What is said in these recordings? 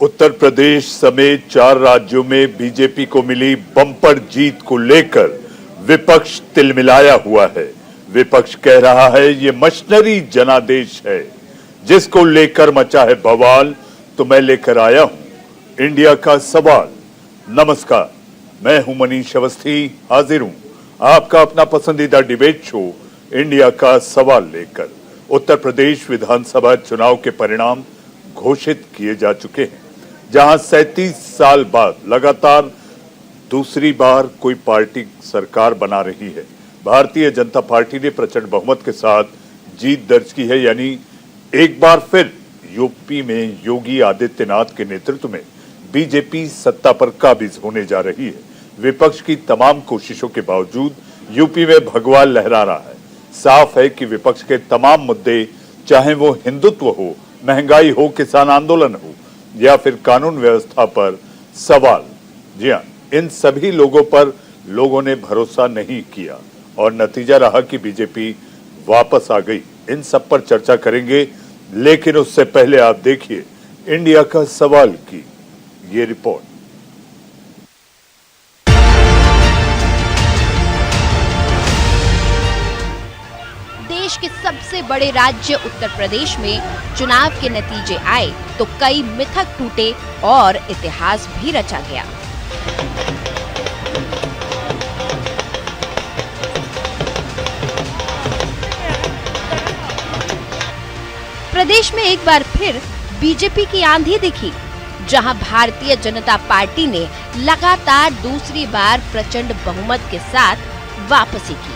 उत्तर प्रदेश समेत 4 राज्यों में बीजेपी को मिली बम्पर जीत को लेकर विपक्ष तिलमिलाया हुआ है। विपक्ष कह रहा है ये मशीनरी जनादेश है जिसको लेकर मचा है बवाल। तो मैं लेकर आया हूं इंडिया का सवाल। नमस्कार, मैं हूं मनीष अवस्थी, हाजिर हूं आपका अपना पसंदीदा डिबेट शो इंडिया का सवाल लेकर। उत्तर प्रदेश विधानसभा चुनाव के परिणाम घोषित किए जा चुके हैं, जहां 37 साल बाद लगातार दूसरी बार कोई पार्टी सरकार बना रही है। भारतीय जनता पार्टी ने प्रचंड बहुमत के साथ जीत दर्ज की है, यानी एक बार फिर यूपी में योगी आदित्यनाथ के नेतृत्व में बीजेपी सत्ता पर काबिज होने जा रही है। विपक्ष की तमाम कोशिशों के बावजूद यूपी में भगवा लहरा रहा है। साफ है कि विपक्ष के तमाम मुद्दे, चाहे वो हिंदुत्व हो, महंगाई हो, किसान आंदोलन हो या फिर कानून व्यवस्था पर सवाल, जी हां, इन सभी लोगों पर लोगों ने भरोसा नहीं किया और नतीजा रहा कि बीजेपी वापस आ गई। इन सब पर चर्चा करेंगे, लेकिन उससे पहले आप देखिए इंडिया का सवाल की ये रिपोर्ट। देश के सबसे बड़े राज्य उत्तर प्रदेश में चुनाव के नतीजे आए तो कई मिथक टूटे और इतिहास भी रचा गया। प्रदेश में एक बार फिर बीजेपी की आंधी दिखी, जहां भारतीय जनता पार्टी ने लगातार दूसरी बार प्रचंड बहुमत के साथ वापसी की।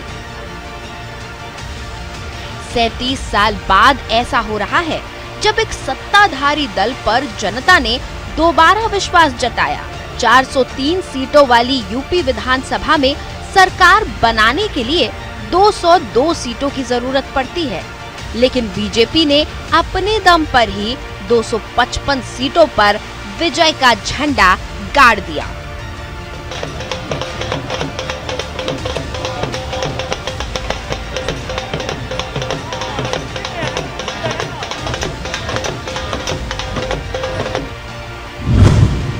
37 साल बाद ऐसा हो रहा है जब एक सत्ताधारी दल पर जनता ने दोबारा विश्वास जताया। 403 सीटों वाली यूपी विधानसभा में सरकार बनाने के लिए 202 सीटों की जरूरत पड़ती है, लेकिन बीजेपी ने अपने दम पर ही 255 सीटों पर विजय का झंडा गाड़ दिया।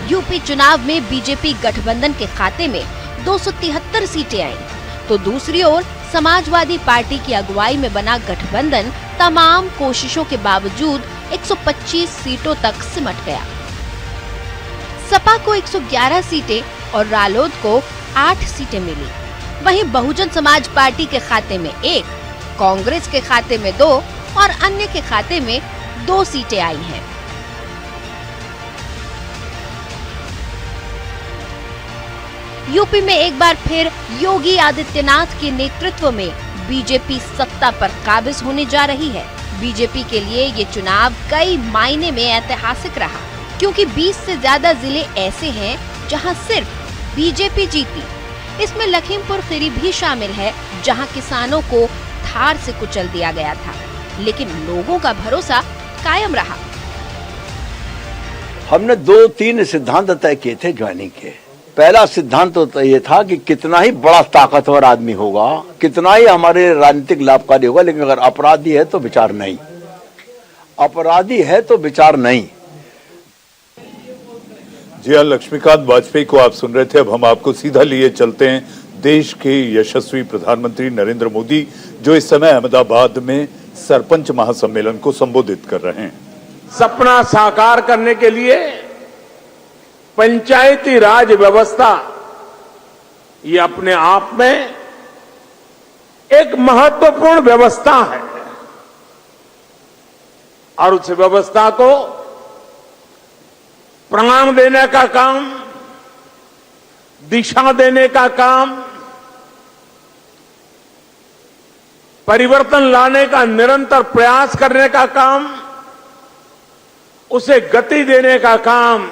यूपी चुनाव में बीजेपी गठबंधन के खाते में 273 सीटें आईं, तो दूसरी ओर समाजवादी पार्टी की अगुवाई में बना गठबंधन तमाम कोशिशों के बावजूद 125 सीटों तक सिमट गया। सपा को 111 सीटें और रालोद को 8 सीटें मिली। वहीं बहुजन समाज पार्टी के खाते में 1, कांग्रेस के खाते में 2 और अन्य के खाते में 2 सीटें आई हैं। यूपी में एक बार फिर योगी आदित्यनाथ के नेतृत्व में बीजेपी सत्ता पर काबिज होने जा रही है। बीजेपी के लिए ये चुनाव कई मायने में ऐतिहासिक रहा, क्योंकि 20 से ज्यादा जिले ऐसे हैं जहां सिर्फ बीजेपी जीती। इसमें लखीमपुर खीरी भी शामिल है, जहां किसानों को थार से कुचल दिया गया था, लेकिन लोगों का भरोसा कायम रहा। हमने 2-3 सिद्धांत तय किए थे ज्वाइनिंग के। पहला सिद्धांत तो ये था कि कितना ही बड़ा ताकतवर आदमी होगा, कितना ही हमारे राजनीतिक लाभकारी होगा, लेकिन अगर अपराधी है तो विचार नहीं, अपराधी है तो विचार नहीं। जी हाँ, लक्ष्मीकांत वाजपेयी को आप सुन रहे थे। अब हम आपको सीधा लिए चलते हैं देश के यशस्वी प्रधानमंत्री नरेंद्र मोदी, जो इस समय अहमदाबाद में सरपंच महासम्मेलन को संबोधित कर रहे हैं। सपना साकार करने के लिए पंचायती राज व्यवस्था ये अपने आप में एक महत्वपूर्ण व्यवस्था है और उस व्यवस्था को प्राण देने का काम, दिशा देने का काम, परिवर्तन लाने का निरंतर प्रयास करने का काम, उसे गति देने का काम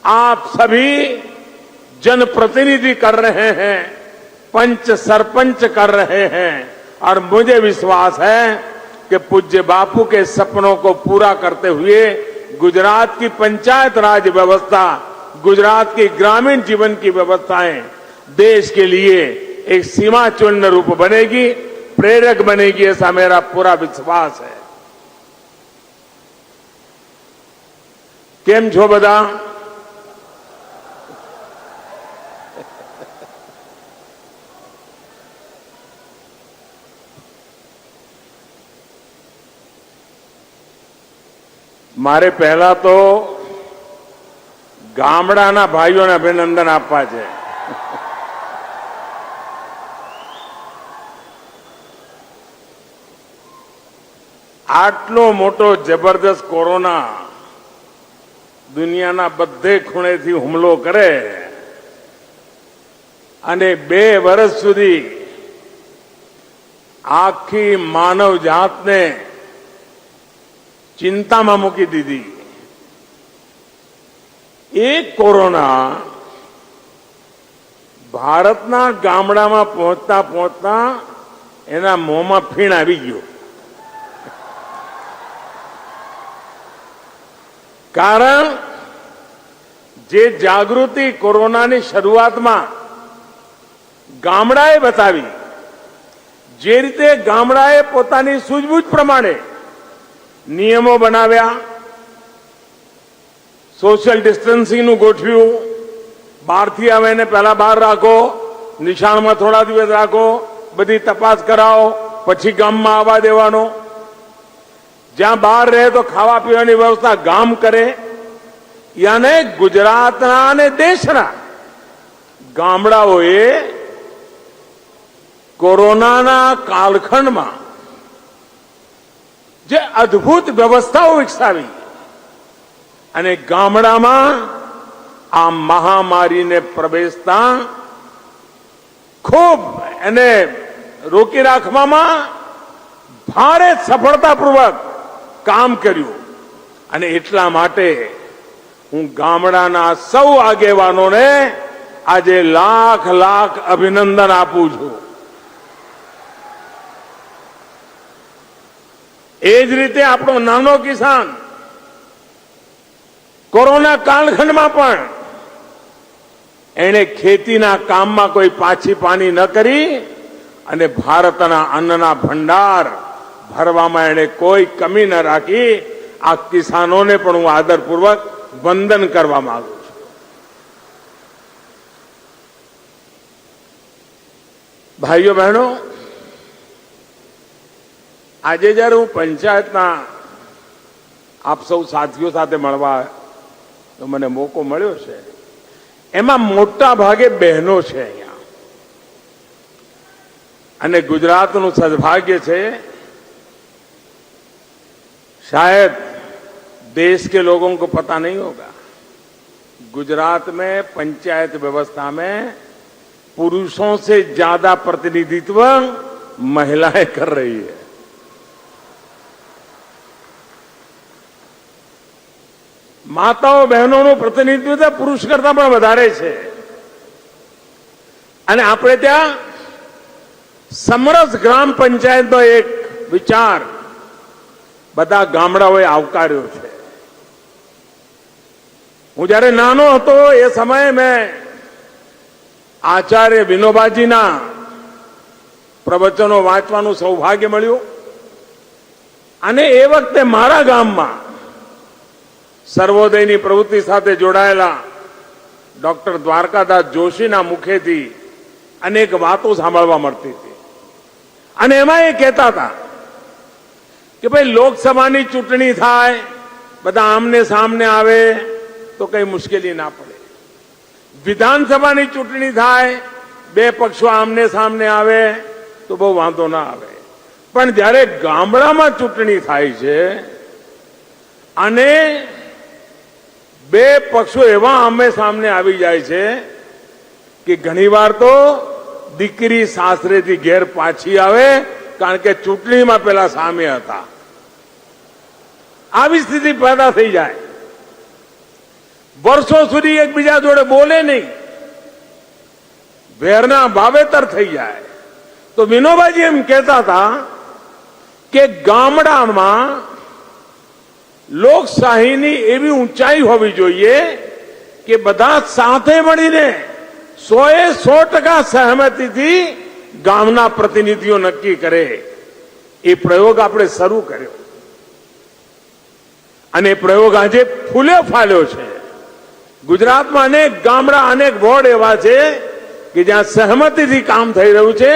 आप सभी जनप्रतिनिधि कर रहे हैं, पंच सरपंच कर रहे हैं। और मुझे विश्वास है कि पूज्य बापू के सपनों को पूरा करते हुए गुजरात की पंचायत राज व्यवस्था, गुजरात की ग्रामीण जीवन की व्यवस्थाएं देश के लिए एक सीमा चूर्ण रूप बनेगी, प्रेरक बनेगी, ऐसा मेरा पूरा विश्वास है। કેમ છો બધા? મારે પહેલા તો ગામડાના ભાઈઓને અભિનંદન આપવા છે. આટલો મોટો જબરદસ્ત કોરોના દુનિયાના બધે ખૂણેથી હુમલો કરે અને 2 વર્ષ સુધી આખી માનવ જાતને ચિંતામાં મૂકી દીધી. એ કોરોના ભારતના ગામડામાં પહોંચતા પહોંચતા એના મોંમાં ફીણ આવી ગયો. કારણ જે જાગૃતિ કોરોનાની શરૂઆતમાં ગામડાએ બતાવી, જે રીતે ગામડાએ પોતાની સૂઝબૂઝ પ્રમાણે નિયમો બનાવ્યા, સોશિયલ ડિસ્ટન્સિંગનું ગોઠવ્યું, બહારથી આવે એને પહેલા બહાર રાખો, નિશાળમાં થોડા દિવસ રાખો, બધી તપાસ કરાવો, પછી ગામમાં આવવા દેવાનો, જ્યાં બહાર રહે તો ખાવા પીવાની વ્યવસ્થા ગામ કરે. યાને ગુજરાતના અને દેશના ગામડાઓએ કોરોનાના કાલખંડમાં જે અદ્ભુત વ્યવસ્થાઓ વિકસાવી અને ગામડામાં આ મહામારીને પ્રવેશતા ખૂબ એને રોકી રાખવામાં ભારે સફળતાપૂર્વક કામ કર્યું. અને એટલા માટે હું ગામડાના સૌ આગેવાનોને આજે લાખ લાખ અભિનંદન આપું છું. એ જ રીતે આપણો નાનો કિસાન કોરોના કાળખંડમાં પણ એણે ખેતીના કામમાં કોઈ પાછી પાની ન કરી અને ભારતના અન્નના ભંડાર ભરવામાં એણે કોઈ કમી ન રાખી. આ કિસાનોને પણ હું આદરપૂર્વક વંદન કરવા માંગુ છું. ભાઈઓ બહેનો, આજે જયારે હું પંચાયતના આપ સૌ સાથીઓ સાથે મળવા તો મને મોકો મળ્યો છે, એમાં મોટા ભાગે બહેનો છે અહીંયા. અને ગુજરાતનું સદભાગ્ય છે, शायद देश के लोगों को पता नहीं होगा, गुजरात में पंचायत व्यवस्था में पुरुषों से ज्यादा प्रतिनिधित्व महिलाएं कर रही है. માતાઓ બહેનોનું પ્રતિનિધિત્વ પુરુષ કરતા પણ વધારે છે. અને આપણે ત્યાં સમરસ ગ્રામ પંચાયતનો એક વિચાર બધા ગામડાઓએ આવકાર્યો છે. હું જયારે નાનો હતો એ સમયે મેં આચાર્ય વિનોબાજીના પ્રવચનો વાંચવાનું સૌભાગ્ય મળ્યું. અને એ વખતે મારા ગામમાં સર્વોદયની પ્રવૃત્તિ સાથે જોડાયેલા ડોક્ટર દ્વારકાદાસ જોશીના મુખેથી અનેક વાતો સાંભળવા મળતી હતી. અને એમાં એ કહેતા હતા કે ભાઈ લોકસભાની ચૂંટણી થાય, બધા આમને સામને આવે તો કઈ મુશ્કેલી ના પડે. વિધાનસભાની ચૂંટણી થાય, 2 પક્ષો આમને સામને આવે તો બહુ વાંધો ના આવે. પણ જ્યારે ગામડામાં ચૂંટણી થાય છે અને 2 પક્ષો એવા આમે સામને આવી જાય છે કે ઘણીવાર તો દીકરી સાસરેથી ઘેર પાછી આવે, કારણ કે ચૂંટણીમાં પેલા સામે હતા. આવી સ્થિતિ પેદા થઈ જાય. વર્ષો સુધી એકબીજા જોડે બોલે નહીં, વેરના વાવેતર થઈ જાય. તો વિનોબાજી એમ કહેતા હતા કે ગામડામાં લોકશાહીની એવી ઊંચાઈ હોવી જોઈએ કે બધા સાથે મળીને 100% સહમતિથી ગામના પ્રતિનિધિઓ નક્કી કરે. એ પ્રયોગ આપણે શરૂ કર્યો. અને એ પ્રયોગ આજે ફૂલે ફાલ્યો છે. ગુજરાતમાં અનેક ગામડા, અનેક વોર્ડ એવા છે કે જ્યાં સહમતિથી કામ થઈ રહ્યું છે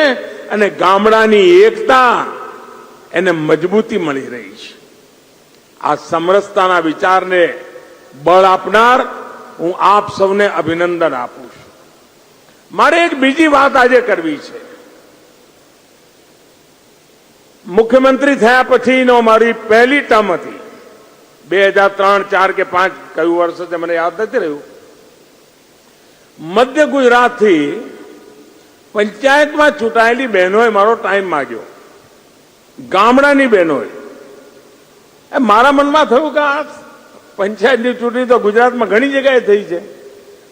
અને ગામડાની એકતા એને મજબૂતી મળી રહી છે. આ સમરસતાના વિચારને બળ આપનાર હું આપ સૌને અભિનંદન આપું છું. મારે એક બીજી વાત આજે કરવી છે. મુખ્યમંત્રી થયા પછીનો મારી પહેલી ટર્મ હતી. 2003, 4 કે 5 કયું વર્ષ છે મને યાદ નથી રહ્યું. મધ્ય ગુજરાતથી પંચાયતમાં ચૂંટાયેલી બહેનોએ મારો ટાઈમ માંગ્યો, ગામડાની બહેનોએ. મારા મનમાં થયું કે આ પંચાયતની ચૂંટણી તો ગુજરાતમાં ઘણી જગ્યાએ થઈ છે,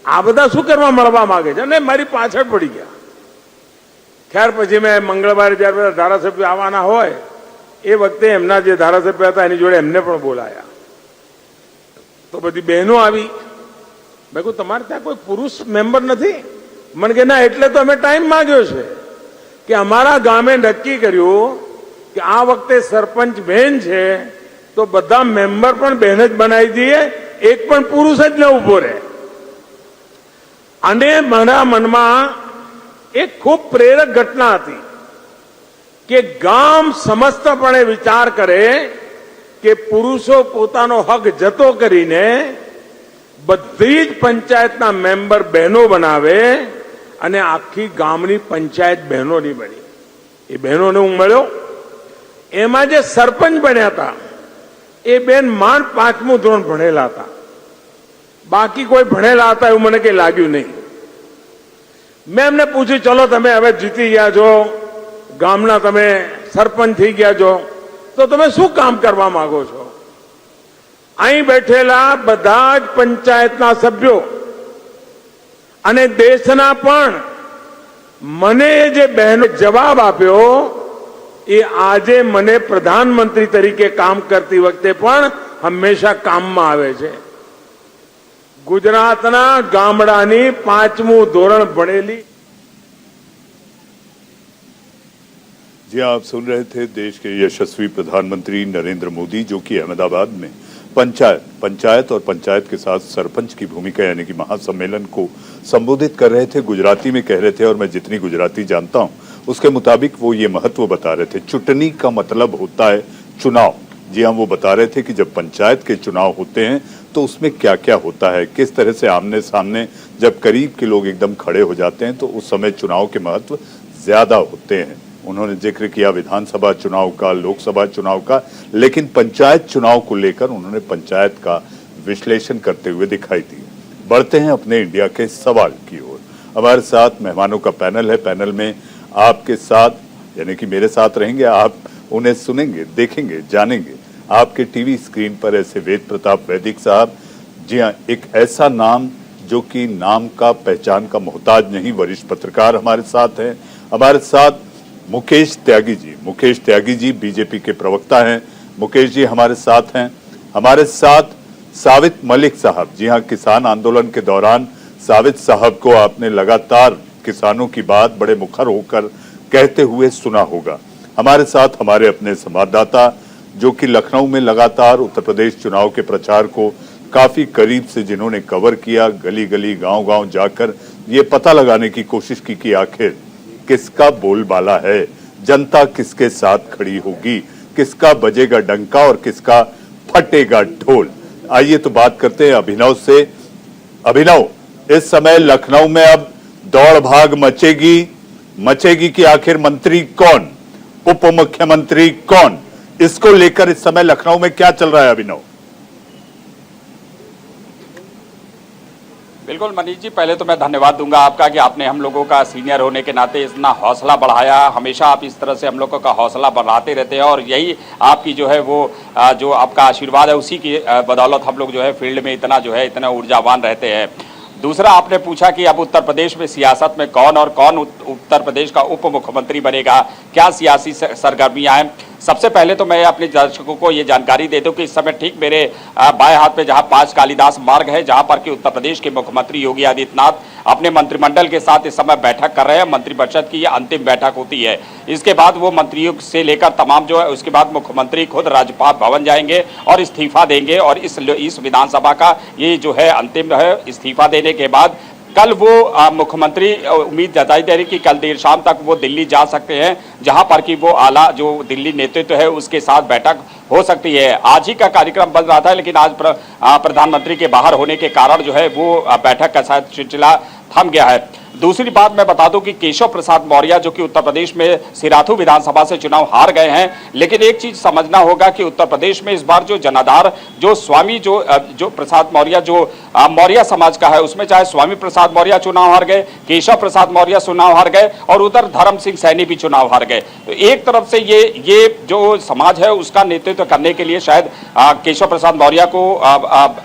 આ બધા શું કરવા મળવા માંગે છે, અને મારી પાછળ પડી ગયા. ખેર પછી મેં મંગળવારે જયારે બધા ધારાસભ્યો આવવાના હોય એ વખતે એમના જે ધારાસભ્ય હતા એની જોડે એમને પણ બોલાયા. તો બધી બહેનો આવી. મેં કહ્યું તમારે ત્યાં કોઈ પુરુષ મેમ્બર નથી? મને કે ના, એટલે તો અમે ટાઈમ માંગ્યો છે કે અમારા ગામે નક્કી કર્યું કે આ વખતે સરપંચ બહેન છે તો બધા મેમ્બર પણ બહેન જ બનાવી દઈએ, એક પણ પુરુષ જ ન ઉભો રહે. અને મારા મનમાં એક ખૂબ પ્રેરક ઘટના હતી કે ગામ સમસ્તપણે વિચાર કરે કે પુરુષો પોતાનો હક જતો કરીને બધી જ પંચાયતના મેમ્બર બહેનો બનાવે અને આખી ગામની પંચાયત બહેનોની બની. એ બહેનોને હું મળ્યો. એમાં જે સરપંચ બન્યા હતા એ બેન માંડ 5મું ધોરણ ભણેલા હતા, બાકી કોઈ ભણેલા હતા એવું મને કઈ લાગ્યું નહીં. મેં એમને પૂછ્યું, ચલો તમે હવે જીતી ગયા છો, ગામના તમે સરપંચ થઈ ગયા છો, તો તમે શું કામ કરવા માંગો છો? અહીં બેઠેલા બધા જ પંચાયતના સભ્યો અને દેશના પણ મને જે બહેનો જવાબ આપ્યો એ આજે મને પ્રધાનમંત્રી તરીકે કામ કરતી વખતે પણ હંમેશા કામમાં આવે છે. ગુજરાતના ગામડાની 5મું ધોરણ ભણેલી. जी आप सुन रहे थे देश के यशस्वी प्रधानमंत्री नरेंद्र मोदी, जो कि अहमदाबाद में पंचायत और पंचायत के साथ सरपंच की भूमिका यानी कि महासम्मेलन को संबोधित कर रहे थे. गुजराती में कह रहे थे और मैं जितनी गुजराती जानता हूं उसके मुताबिक वो ये महत्व बता रहे थे. चुटनी का मतलब होता है चुनाव. जी हाँ, वो बता रहे थे कि जब पंचायत के चुनाव होते हैं तो उसमें क्या क्या होता है, किस तरह से आमने सामने जब करीब के लोग एकदम खड़े हो जाते हैं तो उस समय चुनाव के महत्व ज्यादा होते हैं. उन्होंने जिक्र किया विधानसभा चुनाव का, लोकसभा चुनाव का, लेकिन पंचायत चुनाव को लेकर उन्होंने पंचायत का विश्लेषण करते हुए दिखाई दी. बढ़ते हैं अपने इंडिया के सवाल की ओर. हमारे साथ मेहमानों का पैनल है. पैनल में आपके साथ यानी कि मेरे साथ रहेंगे. आप उन्हें सुनेंगे, देखेंगे, जानेंगे. आपके टीवी स्क्रीन पर ऐसे वेद प्रताप वैदिक साहब. जी हाँ, एक ऐसा नाम जो कि नाम का, पहचान का मोहताज नहीं, वरिष्ठ पत्रकार हमारे साथ हैं. हमारे साथ मुकेश त्यागी जी बीजेपी के प्रवक्ता हैं. मुकेश जी हमारे साथ हैं. हमारे साथ सावित मलिक साहब. जी हाँ, किसान आंदोलन के दौरान सावित साहब को आपने लगातार किसानों की बात बड़े मुखर होकर कहते हुए सुना होगा. हमारे साथ हमारे अपने संवाददाता जो कि लखनऊ में लगातार उत्तर प्रदेश चुनाव के प्रचार को काफी करीब से जिन्होंने कवर किया, गली गली गांव-गांव जाकर ये पता लगाने की कोशिश की कि आखिर किसका बोलबाला है, जनता किसके साथ खड़ी होगी, किसका बजेगा डंका और किसका फटेगा ढोल. आइए तो बात करते हैं अभिनव से. अभिनव, इस समय लखनऊ में अब दौड़ भाग मचेगी कि आखिर मंत्री कौन, उप मुख्यमंत्री कौन, इसको लेकर इस समय लखनऊ में क्या चल रहा है अभिनव? बिल्कुल मनीष जी, पहले तो मैं धन्यवाद दूंगा आपका कि आपने हम लोगों का सीनियर होने के नाते इतना हौसला बढ़ाया. हमेशा आप इस तरह से हम लोगों का हौसला बढ़ाते रहते हैं और यही आपकी जो है वो जो आपका आशीर्वाद है उसी की बदौलत हम लोग जो है फील्ड में इतना ऊर्जावान रहते हैं. दूसरा, आपने पूछा कि अब उत्तर प्रदेश में सियासत में कौन उत्तर प्रदेश का उप मुख्यमंत्री बनेगा, क्या सियासी सरगर्मियां हैं. सबसे पहले तो मैं अपने दर्शकों को ये जानकारी दे दूं कि इस समय ठीक मेरे बाएं हाथ में जहां 5 कालिदास मार्ग है, जहां पर कि उत्तर प्रदेश के मुख्यमंत्री योगी आदित्यनाथ अपने मंत्रिमंडल के साथ इस समय बैठक कर रहे हैं। मंत्रिपरिषद की यह अंतिम बैठक होती है। इसके बाद वो मंत्रियों से लेकर तमाम जो है, उसके बाद मुख्यमंत्री खुद राज्यपाल भवन जाएंगे और इस्तीफा देंगे, और इस विधानसभा का ये जो है अंतिम है। इस्तीफा देने के बाद कल वो मुख्यमंत्री उम्मीद जताई दे रही कि कल देर शाम तक वो दिल्ली जा सकते हैं, जहां पर कि वो आला जो दिल्ली नेतृत्व है उसके साथ बैठक हो सकती है। आज ही का कार्यक्रम बन रहा था, लेकिन आज प्रधानमंत्री के बाहर होने के कारण जो है वो बैठक का शायद सिलसिला थम गया है। दूसरी बात मैं बता दूं कि केशव प्रसाद मौर्य जो कि उत्तर प्रदेश में सिराथू विधानसभा से चुनाव हार गए हैं, लेकिन एक चीज समझना होगा कि उत्तर प्रदेश में इस बार जो जनाधार जो स्वामी जो प्रसाद मौर्य जो मौर्य समाज का है, उसमें चाहे स्वामी प्रसाद मौर्य चुनाव हार गए, केशव प्रसाद मौर्य चुनाव हार गए और उधर धर्म सिंह सैनी भी चुनाव हार गए। तो एक तरफ से ये जो समाज है उसका नेतृत्व करने के लिए शायद केशव प्रसाद मौर्य को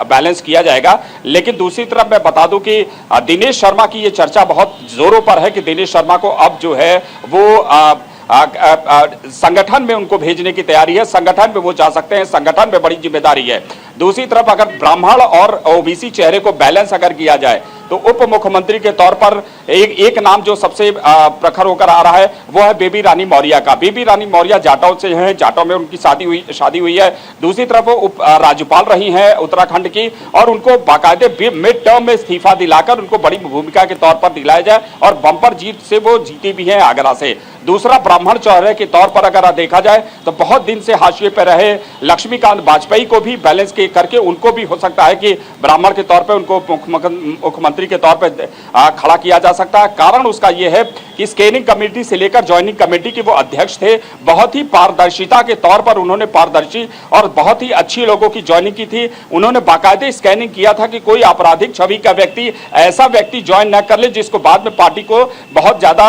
बैलेंस किया जाएगा। लेकिन दूसरी तरफ मैं बता दूं कि दिनेश शर्मा की ये चर्चा बहुत जोरों पर है कि दिनेश शर्मा को अब जो है वो संगठन में उनको भेजने की तैयारी है। संगठन में वो जा सकते हैं, संगठन में बड़ी जिम्मेदारी है। दूसरी तरफ अगर ब्राह्मण और ओबीसी चेहरे को बैलेंस अगर किया जाए तो उप मुख्यमंत्री के तौर पर एक नाम जो सबसे प्रखर होकर आ रहा है वो है बेबी रानी मौर्य का। बेबी रानी मौर्य जाटव से हैं, जाटव में उनकी शादी हुई है। दूसरी तरफ वो उप राज्यपाल रही हैं उत्तराखंड की, और उनको बाकायदे मिड टर्म में इस्तीफा दिलाकर उनको बड़ी भूमिका के तौर पर दिलाया जाए, और बम्पर जीत से वो जीती भी हैं आगरा से। दूसरा, ब्राह्मण चेहरे के तौर पर अगर देखा जाए तो बहुत दिन से हाशिए पर रहे लक्ष्मीकांत वाजपेयी को भी बैलेंस करके उनको भी हो सकता है कि ब्राह्मण के तौर पर उनको मुख्यमंत्री के तौर पर खड़ा किया जा सकता है। कारण उसका यह है कि स्कैनिंग कमेटी से लेकर ज्वाइनिंग कमेटी के वो अध्यक्ष थे। बहुत ही पारदर्शिता के तौर पर उन्होंने पारदर्शी और बहुत ही अच्छी लोगों की ज्वाइनिंग की थी। उन्होंने बाकायदे स्कैनिंग किया था कि कोई आपराधिक छवि का व्यक्ति, ऐसा व्यक्ति ज्वाइन न कर ले जिसको बाद में पार्टी को बहुत ज्यादा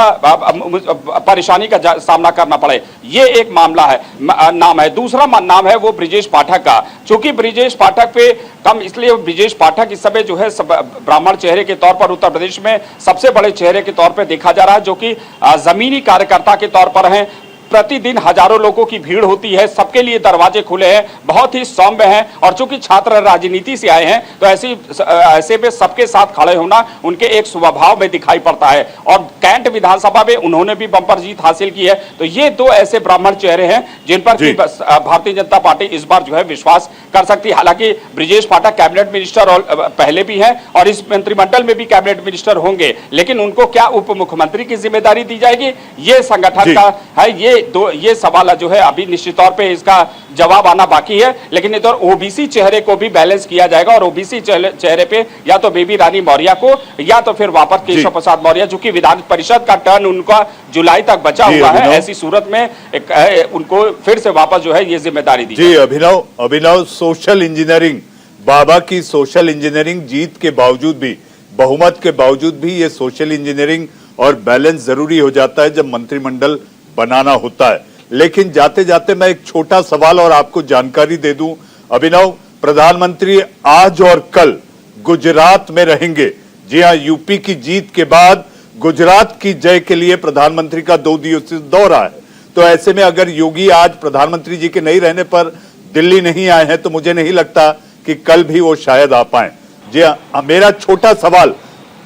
परेशानी का सामना करना पड़े। ये एक मामला है, नाम है। दूसरा नाम है वो ब्रिजेश पाठक का। चूंकि ब्रिजेश पाठक पे कम, इसलिए ब्रिजेश पाठक इस समय जो है ब्राह्मण चेहरे के तौर पर उत्तर प्रदेश में सबसे बड़े चेहरे के तौर पर देखा जा रहा है, जो कि जमीनी कार्यकर्ता के तौर पर हैं। प्रतिदिन हजारों लोगों की भीड़ होती है, सबके लिए दरवाजे खुले हैं, बहुत ही सौम्य हैं, और चूंकि छात्र राजनीति से आए हैं तो ऐसे में सबके साथ खड़े होना उनके एक स्वभाव में दिखाई पड़ता है। और कैंट विधानसभा में उन्होंने भी बम्पर जीत हासिल की है। तो ये दो ऐसे ब्राह्मण चेहरे हैं जिन पर भारतीय जनता पार्टी इस बार जो है विश्वास कर सकती है। हालांकि ब्रिजेश पाठक कैबिनेट मिनिस्टर और पहले भी हैं और इस मंत्रिमंडल में भी कैबिनेट मिनिस्टर होंगे, लेकिन उनको क्या उप मुख्यमंत्री की जिम्मेदारी दी जाएगी, ये संगठन का है। ये सवाल जो है अभी निश्चित तौर पे इसका जवाब आना बाकी है। लेकिन इधर ओबीसी चेहरे को भी बैलेंस किया जाएगा, और ओबीसी चेहरे पे या तो बेबी रानी मौर्य को या तो फिर वापस केशव प्रसाद मौर्य, जो कि विधान परिषद का टर्न उनका जुलाई तक बचा हुआ है, ऐसी सूरत में उनको फिर से वापस जो है ये जिम्मेदारी दी। जी अभिनव, सोशल इंजीनियरिंग, बाबा की सोशल इंजीनियरिंग जीत के बावजूद भी, बहुमत के बावजूद भी, ये सोशल इंजीनियरिंग और बैलेंस जरूरी हो जाता है जब मंत्रिमंडल बनाना होता है। लेकिन जाते जाते मैं एक छोटा सवाल और आपको जानकारी दे दूं। अभिनव, प्रधानमंत्री आज और कल गुजरात में रहेंगे। जी हां, यूपी की जीत के बाद गुजरात की जय के लिए प्रधानमंत्री का 2 दिवसीय दौरा है। तो ऐसे में अगर योगी आज प्रधानमंत्री जी के नहीं रहने पर दिल्ली नहीं आए हैं तो मुझे नहीं लगता कि कल भी वो शायद आ पाए। जी हां, मेरा छोटा सवाल,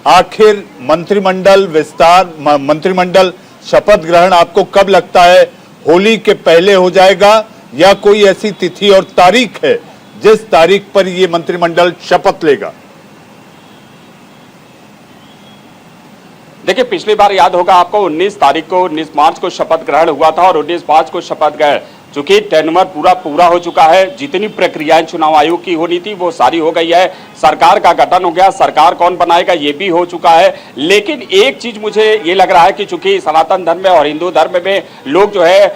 आखिर मंत्रिमंडल विस्तार, मंत्रिमंडल शपथ ग्रहण आपको कब लगता है, होली के पहले हो जाएगा या कोई ऐसी तिथि और तारीख है जिस तारीख पर यह मंत्रिमंडल शपथ लेगा? देखिए, पिछली बार याद होगा आपको 19 तारीख को, 19 मार्च को शपथ ग्रहण हुआ था, और 19 मार्च को शपथ ग्रहण, चूंकि टेनमर पूरा हो चुका है, जितनी प्रक्रियाएं चुनाव आयोग की होनी थी वो सारी हो गई है, सरकार का गठन हो गया, सरकार कौन बनाएगा ये भी हो चुका है। लेकिन एक चीज मुझे ये लग रहा है कि चूंकि सनातन धर्म में और हिंदू धर्म में लोग जो है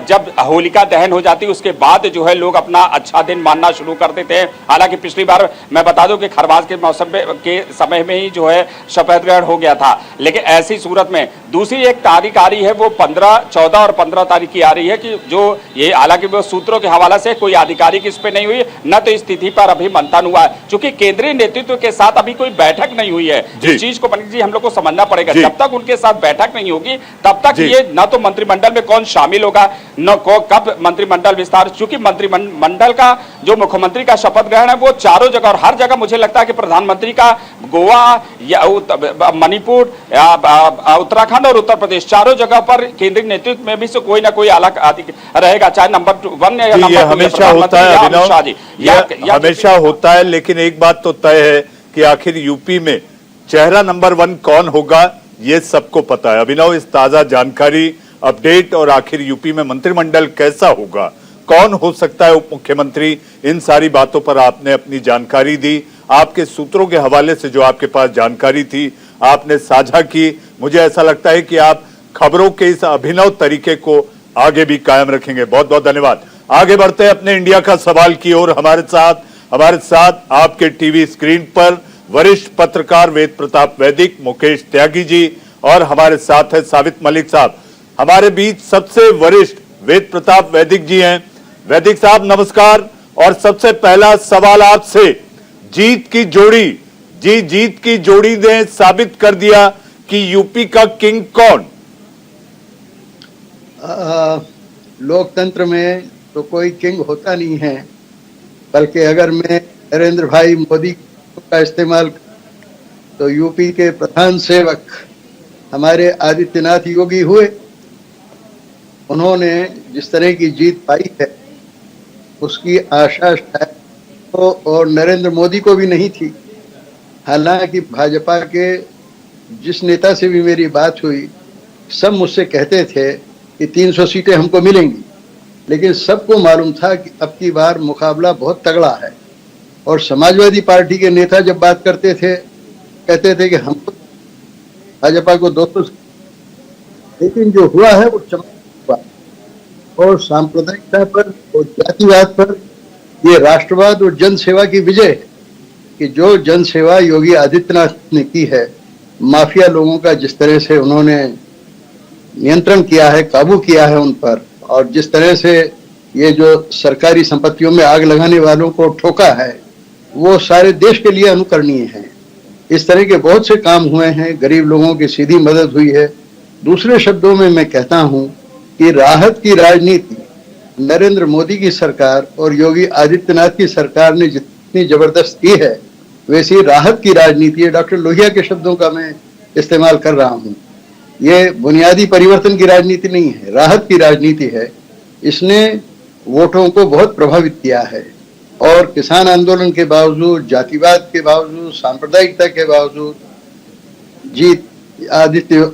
जब होलिका दहन हो जाती उसके बाद जो है लोग अपना अच्छा दिन मानना शुरू कर देते हैं। हालांकि पिछली बार मैं बता दूं कि खरवास के मौसम के समय में ही जो है शपथ ग्रहण हो गया था। लेकिन ऐसी सूरत में दूसरी एक तारीख आ रही है, वो 15, 14 और 15 तारीख की आ रही है कि जो ये ये हालांकि वो सूत्रों के हवाले से कोई आधिकारिक इस पे नहीं हुई, न तो इस तिथि पर अभी मंथन हुआ है, क्योंकि केंद्रीय नेतृत्व के साथ अभी कोई बैठक नहीं हुई है। इस चीज को पंडित जी हम लोग को समझना पड़ेगा। जब तक उनके साथ बैठक नहीं होगी तब तक ये न तो मंत्रिमंडल में कौन शामिल होगा, न कब मंत्रिमंडल विस्तार, क्योंकि मंत्रिमंडल का जो मुख्यमंत्री का शपथ ग्रहण है वो चारों जगह और हर जगह मुझे लगता है कि प्रधानमंत्री का गोवा या मणिपुर, उत्तराखंड और उत्तर प्रदेश चारों जगह पर केंद्रीय नेतृत्व में भी से कोई ना कोई अलग रहेगा, चाहे नंबर 1 या नंबर 2 हमेशा होता है अभिनव, यह हमेशा होता है। लेकिन एक बात तो तय है कि आखिर यूपी में चेहरा नंबर 1 कौन होगा ये सबको पता है। अभिनव, इस ताजा जानकारी, अपडेट और आखिर यूपी में मंत्रिमंडल कैसा होगा, कौन हो सकता है उप मुख्यमंत्री, इन सारी बातों पर आपने अपनी जानकारी दी। आपके सूत्रों के हवाले से जो आपके पास जानकारी थी आपने साझा की। मुझे ऐसा लगता है कि आप खबरों के इस अभिनव तरीके को आगे भी कायम रखेंगे। बहुत बहुत धन्यवाद। आगे बढ़ते हैं अपने इंडिया का सवाल की ओर। हमारे साथ आपके टीवी स्क्रीन पर वरिष्ठ पत्रकार वेद प्रताप वैदिक, मुकेश त्यागी जी और हमारे साथ है साबित मलिक साहब। हमारे बीच सबसे वरिष्ठ वेद प्रताप वैदिक जी हैं। वैदिक साहब नमस्कार। और सबसे पहला सवाल आपसे, जीत की जोड़ी ने साबित कर दिया कि यूपी का किंग कौन? लोकतंत्र में तो कोई किंग होता नहीं है, बल्कि अगर मैं नरेंद्र भाई मोदी का इस्तेमाल तो यूपी के प्रधान सेवक हमारे आदित्यनाथ योगी हुए। उन्होंने जिस तरह की जीत पाई है उसकी आशा शायद तो और नरेंद्र मोदी को भी नहीं थी। हालांकि भाजपा के जिस नेता से भी मेरी बात हुई सब मुझसे कहते थे कि 300 सीटें हमको मिलेंगी, लेकिन सबको मालूम था कि अब की बार मुकाबला बहुत तगड़ा है। और समाजवादी पार्टी के नेता जब बात करते थे कहते थे कि हमको भाजपा को 200, लेकिन जो हुआ है वो चमत्कार हुआ। और सांप्रदायिकता पर और जातिवाद पर ये राष्ट्रवाद और जन सेवा की विजय है कि जो जन सेवा योगी आदित्यनाथ ने की है, माफिया लोगों का जिस तरह से उन्होंने नियंत्रण किया है, काबू किया है उन पर, और जिस तरह से ये जो सरकारी संपत्तियों में आग लगाने वालों को ठोका है, वो सारे देश के लिए अनुकरणीय है। इस तरह के बहुत से काम हुए हैं, गरीब लोगों की सीधी मदद हुई है। दूसरे शब्दों में मैं कहता हूं कि राहत की राजनीति नरेंद्र मोदी की सरकार और योगी आदित्यनाथ की सरकार ने जितनी जबरदस्त की है, वैसी राहत की राजनीति है। डॉक्टर लोहिया के शब्दों का मैं इस्तेमाल कर रहा हूं। ये बुनियादी परिवर्तन की राजनीति नहीं है, राहत की राजनीति है। इसने वोटों को बहुत प्रभावित किया है और किसान आंदोलन के बावजूद, जातिवाद के बावजूद, सांप्रदायिकता के बावजूद जीत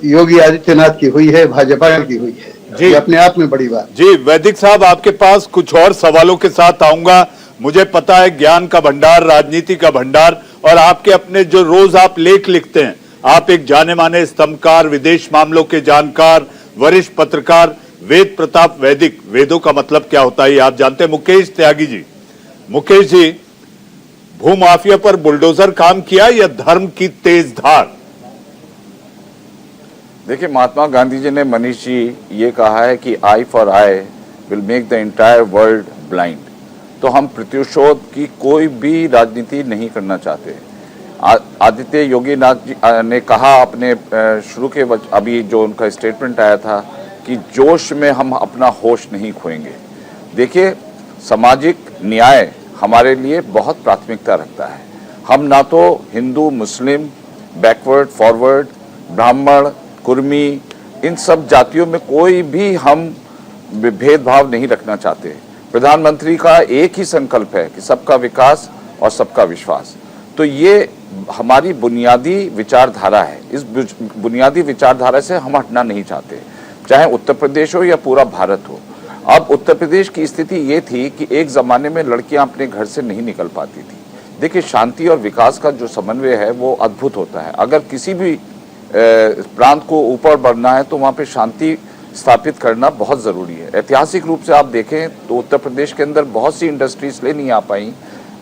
योगी आदित्यनाथ की हुई है, भाजपा की हुई है। जी, ये अपने आप में बड़ी बात। जी वैदिक साहब, आपके पास कुछ और सवालों के साथ आऊंगा। मुझे पता है ज्ञान का भंडार, राजनीति का भंडार, और आपके अपने जो रोज आप लेख लिखते हैं, आप एक जाने माने स्तंभकार, विदेश मामलों के जानकार, वरिष्ठ पत्रकार वेद प्रताप वैदिक। वेदों का मतलब क्या होता है आप जानते हैं। मुकेश त्यागी जी, मुकेश जी, भूमाफिया पर बुलडोजर काम किया या धर्म की तेज धार? देखिए, महात्मा गांधी जी ने, मनीष जी, ये कहा है कि eye for eye will make the entire world blind. तो हम प्रतिशोध की कोई भी राजनीति नहीं करना चाहते। आदित्य योगी नाथ जी ने कहा अपने शुरू के अभी जो उनका स्टेटमेंट आया था कि जोश में हम अपना होश नहीं खोएंगे। देखिए, सामाजिक न्याय हमारे लिए बहुत प्राथमिकता रखता है। हम ना तो हिंदू, मुस्लिम, बैकवर्ड, फॉरवर्ड, ब्राह्मण, कुर्मी, इन सब जातियों में कोई भी हम भेदभाव नहीं रखना चाहते। प्रधानमंत्री का एक ही संकल्प है कि सबका विकास और सबका विश्वास। तो ये हमारी बुनियादी विचारधारा है। इस बुनियादी विचारधारा से हम हटना नहीं चाहते, चाहे उत्तर प्रदेश हो या पूरा भारत हो। अब उत्तर प्रदेश की स्थिति ये थी कि एक जमाने में लड़कियां अपने घर से नहीं निकल पाती थी। देखिए, शांति और विकास का जो समन्वय है वो अद्भुत होता है। अगर किसी भी प्रांत को ऊपर बढ़ना है तो वहाँ पे शांति स्थापित करना बहुत ज़रूरी है। ऐतिहासिक रूप से आप देखें तो उत्तर प्रदेश के अंदर बहुत सी इंडस्ट्रीज ले नहीं आ पाई,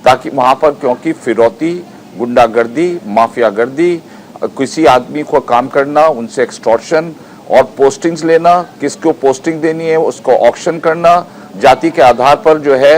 ताकि वहाँ पर, क्योंकि फिरौती, गुंडागर्दी, माफियागर्दी, किसी आदमी को काम करना, उनसे एक्सटॉर्शन और पोस्टिंग्स लेना, किसको पोस्टिंग देनी है उसको ऑक्शन करना, जाति के आधार पर जो है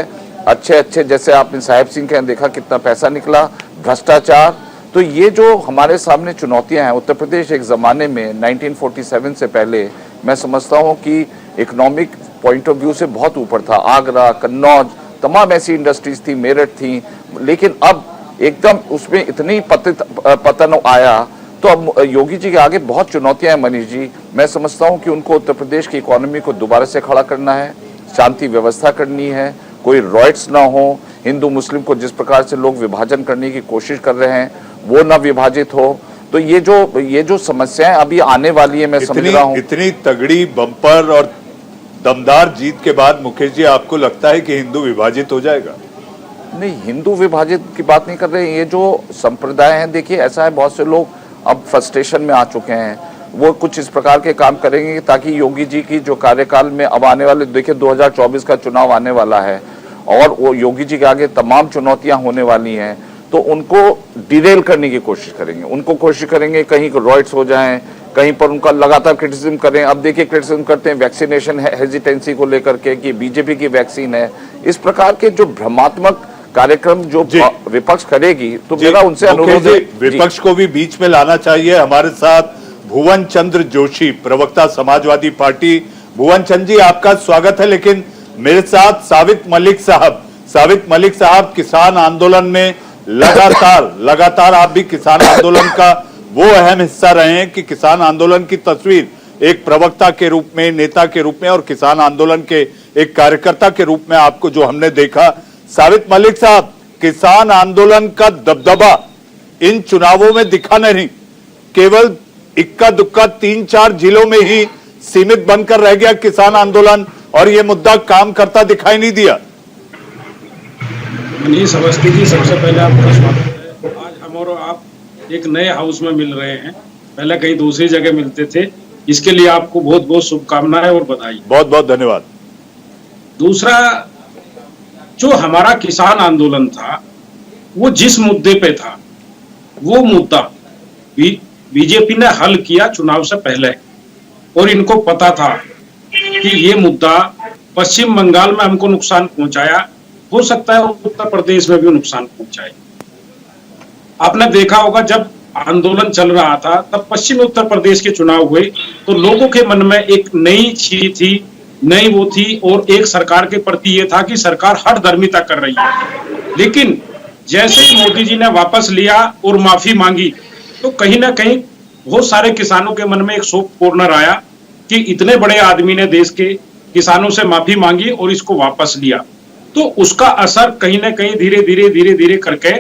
अच्छे अच्छे, जैसे आपने साहिब सिंह के यहाँ देखा कितना पैसा निकला, भ्रष्टाचार। तो ये जो हमारे सामने चुनौतियां हैं, उत्तर प्रदेश एक जमाने में 1947 से पहले मैं समझता हूं कि इकोनॉमिक पॉइंट ऑफ व्यू से बहुत ऊपर था। आगरा, कन्नौज, तमाम ऐसी इंडस्ट्रीज थी, मेरठ थी, लेकिन अब एकदम उसमें इतनी पतन आया। तो अब योगी जी के आगे बहुत चुनौतियां हैं मनीष जी। मैं समझता हूं कि उनको उत्तर प्रदेश की इकोनॉमी को दोबारा से खड़ा करना है, शांति व्यवस्था करनी है, कोई रॉयट्स ना हो, हिंदू मुस्लिम को जिस प्रकार से लोग विभाजन करने की कोशिश कर रहे हैं वो ना विभाजित हो। तो ये जो समस्याएं अभी आने वाली है, मैं समझ रहा हूं। इतनी तगड़ी बम्पर और दमदार जीत के बाद मुकेश जी आपको लगता है कि हिंदू विभाजित हो जाएगा? नहीं, हिंदू विभाजित की बात नहीं कर रहे हैं। ये जो संप्रदाय हैं, देखिए ऐसा है, बहुत से लोग अब फ्रस्ट्रेशन में आ चुके हैं, वो कुछ इस प्रकार के काम करेंगे ताकि योगी जी की जो कार्यकाल में अब आने वाले, देखिए 2024 का चुनाव आने वाला है और वो योगी जी के आगे तमाम चुनौतियां होने वाली हैं, तो उनको डिरेल करने की कोशिश करेंगे। उनको कोशिश करेंगे कहीं रॉयट्स हो जाएं, कहीं पर उनका लगातार क्रिटिसिज्म करें। अब देखिए क्रिटिसिज्म करते हैं वैक्सीनेशन हेजिटेंसी को लेकर के कि बीजेपी की वैक्सीन है। इस प्रकार के जो भ्रमात्मक कार्यक्रम जो विपक्ष करेगी, तो मेरा उनसे अनुरोध है विपक्ष को भी बीच में लाना चाहिए। हमारे साथ भुवन चंद्र जोशी, प्रवक्ता समाजवादी पार्टी। भुवन चंद्र जी, आपका स्वागत है। लेकिन मेरे साथ साबित मलिक साहब किसान आंदोलन में लगातार आप भी किसान आंदोलन का वो अहम हिस्सा रहे हैं कि किसान आंदोलन की तस्वीर एक प्रवक्ता के रूप में, नेता के रूप में और किसान आंदोलन के एक कार्यकर्ता के रूप में आपको जो हमने देखा। साबित मलिक साहब, किसान आंदोलन का दबदबा इन चुनावों में दिखा नहीं, केवल इक्का दुक्का 3-4 जिलों में ही सीमित बनकर रह गया किसान आंदोलन और ये मुद्दा काम करता दिखाई नहीं दिया। मनीष अवस्थी जी, सबसे पहले आपका स्वागत है। आज हम और आप एक नए हाउस में मिल रहे हैं, पहले कहीं दूसरी जगह मिलते थे। इसके लिए आपको बहुत बहुत शुभकामनाएं और बधाई। बहुत बहुत धन्यवाद। दूसरा, जो हमारा किसान आंदोलन था वो जिस मुद्दे पे था, वो मुद्दा बीजेपी ने हल किया चुनाव से पहले, और इनको पता था कि ये मुद्दा पश्चिम बंगाल में हमको नुकसान पहुंचाया, हो सकता है उत्तर प्रदेश में भी नुकसान पहुंचाए। आपने देखा होगा जब आंदोलन चल रहा था तब पश्चिमी उत्तर प्रदेश के चुनाव हुए तो लोगों के मन में एक नई चीज थी, नई वो थी, और एक सरकार के प्रति ये था कि सरकार हठधर्मिता कर रही है। लेकिन जैसे ही मोदी जी ने वापस लिया और माफी मांगी तो कहीं ना कहीं बहुत सारे किसानों के मन में एक शोक कॉर्नर आया कि इतने बड़े आदमी ने देश के किसानों से माफी मांगी और इसको वापस लिया। तो उसका असर कहीं ना कहीं धीरे धीरे करके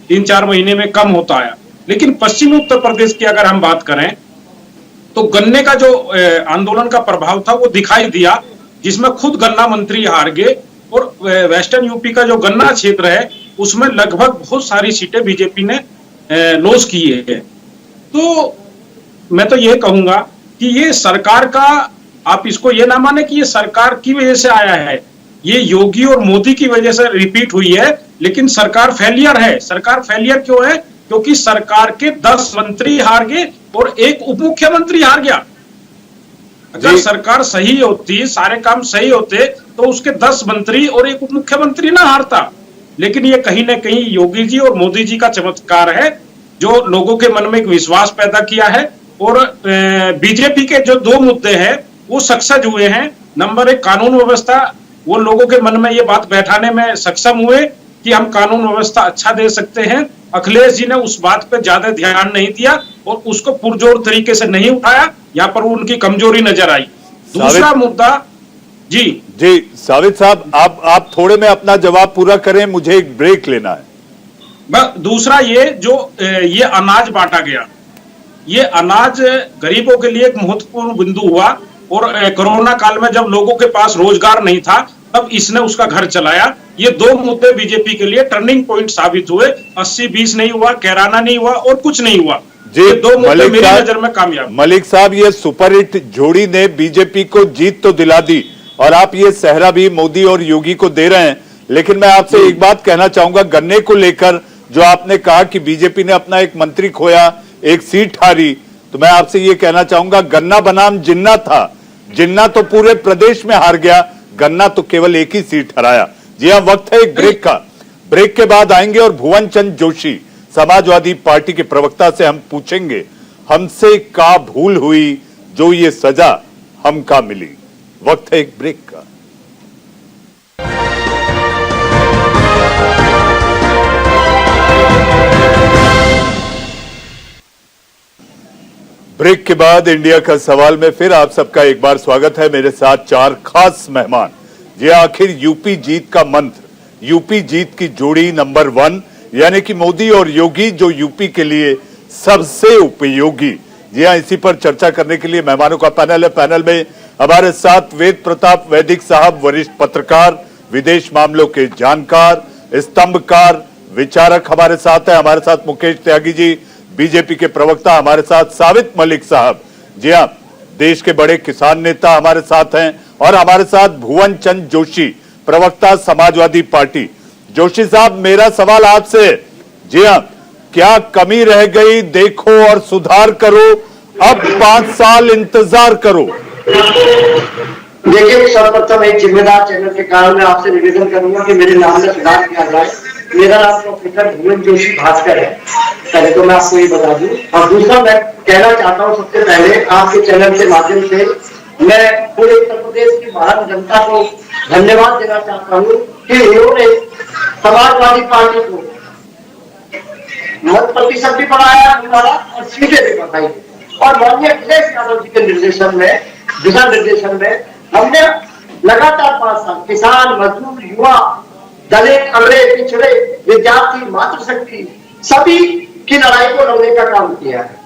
3-4 महीने में कम होता आया। लेकिन पश्चिमी उत्तर प्रदेश की अगर हम बात करें तो गन्ने का जो आंदोलन का प्रभाव था वो दिखाई दिया, जिसमें खुद गन्ना मंत्री हार गए और वेस्टर्न यूपी का जो गन्ना क्षेत्र है उसमें लगभग बहुत सारी सीटें बीजेपी ने लॉस की है। तो मैं तो ये कहूंगा कि ये सरकार का, आप इसको ये ना माने कि ये सरकार की वजह से आया है, ये योगी और मोदी की वजह से रिपीट हुई है। लेकिन सरकार फेलियर है। सरकार फेलियर क्यों है? क्योंकि सरकार के 10 मंत्री हार गए और एक उप मुख्यमंत्री हार गया। अगर सरकार सही होती, सारे काम सही होते तो उसके 10 मंत्री और एक उप मुख्यमंत्री ना हारता। लेकिन ये कहीं ना कहीं योगी जी और मोदी जी का चमत्कार है जो लोगों के मन में एक विश्वास पैदा किया है। और बीजेपी के जो 2 मुद्दे हैं वो सक्सेस हुए हैं। नंबर 1 कानून व्यवस्था, वो लोगों के मन में ये बात बैठाने में सक्षम हुए कि हम कानून व्यवस्था अच्छा दे सकते हैं। अखिलेश जी ने उस बात पे ज्यादा ध्यान नहीं दिया और उसको पुरजोर तरीके से नहीं उठाया, यहाँ पर उनकी कमजोरी नजर आई। दूसरा मुद्दा, जी साबित साहब, आप थोड़े में अपना जवाब पूरा करें, मुझे एक ब्रेक लेना है। दूसरा ये अनाज बांटा गया, ये अनाज गरीबों के लिए एक महत्वपूर्ण बिंदु हुआ और कोरोना काल में जब लोगों के पास रोजगार नहीं था तब इसने उसका घर चलाया। ये 2 मुद्दे बीजेपी के लिए टर्निंग पॉइंट साबित हुए। 80-20 नहीं हुआ, कैराना नहीं हुआ और कुछ नहीं हुआ। ये 2 मुद्दे मेरी नजर में कामयाब। मलिक साहब, ये सुपरहिट जोड़ी ने बीजेपी को जीत तो दिला दी और आप ये सहरा भी मोदी और योगी को दे रहे हैं। लेकिन मैं आपसे एक बात कहना चाहूंगा, गन्ने को लेकर जो आपने कहा कि बीजेपी ने अपना एक मंत्री खोया, एक सीट हारी, तो मैं आपसे ये कहना चाहूंगा, गन्ना बनाम जिन्ना था। जिन्ना तो पूरे प्रदेश में हार गया, गन्ना तो केवल एक ही सीट हराया। जी हाँ, वक्त है एक ब्रेक का। ब्रेक के बाद आएंगे और भुवन चंद जोशी समाजवादी पार्टी के प्रवक्ता से हम पूछेंगे, हमसे का भूल हुई जो ये सजा हमका मिली। वक्त है एक ब्रेक का। ब्रेक के बाद इंडिया का सवाल में फिर आप सबका एक बार स्वागत है। मेरे साथ चार खास मेहमान। ये आखिर यूपी जीत का मंत्र, यूपी जीत की जोड़ी नंबर 1 यानी कि मोदी और योगी, जो यूपी के लिए सबसे उपयोगी। जी हाँ, इसी पर चर्चा करने के लिए मेहमानों का पैनल है। पैनल में हमारे साथ वेद प्रताप वैदिक साहब, वरिष्ठ पत्रकार, विदेश मामलों के जानकार, स्तंभकार, विचारक हमारे साथ है। हमारे साथ मुकेश त्यागी जी, बीजेपी के प्रवक्ता, हमारे साथ साबित मलिक साहब, जी हाँ, देश के बड़े किसान नेता हमारे साथ हैं, और हमारे साथ भुवन चंद जोशी, प्रवक्ता समाजवादी पार्टी। जोशी साहब, मेरा सवाल आपसे, जी हाँ, क्या कमी रह गई? देखो और सुधार करो, अब 5 साल इंतजार करो। देखिए, सर्वप्रथम एक जिम्मेदार चैनल के कारण मैं आपसे निवेदन करूंगा कि मेरे नाम में सुधार किया जाए। मेरा नाम प्रोफेसर भुवन जोशी भास्कर है, पहले तो मैं आपको ये बता दूं। और दूसरा मैं कहना चाहता हूँ, सबसे पहले आपके चैनल के माध्यम से मैं पूरे उत्तर प्रदेश की महान जनता को धन्यवाद देना चाहता हूँ कि उन्होंने समाजवादी पार्टी को मत प्रतिशत भी बढ़ाया हमारा और सीटें भी बढ़ाई। और माननीय अखिलेश यादव जी के निर्देशन में, दिशा निर्देशन में हमने लगातार 5 साल किसान, मजदूर, युवा, दलित, अंग्रेज, पिछड़े, विद्यार्थी, मातृशक्ति सभी की लड़ाई को लड़ने का काम किया है।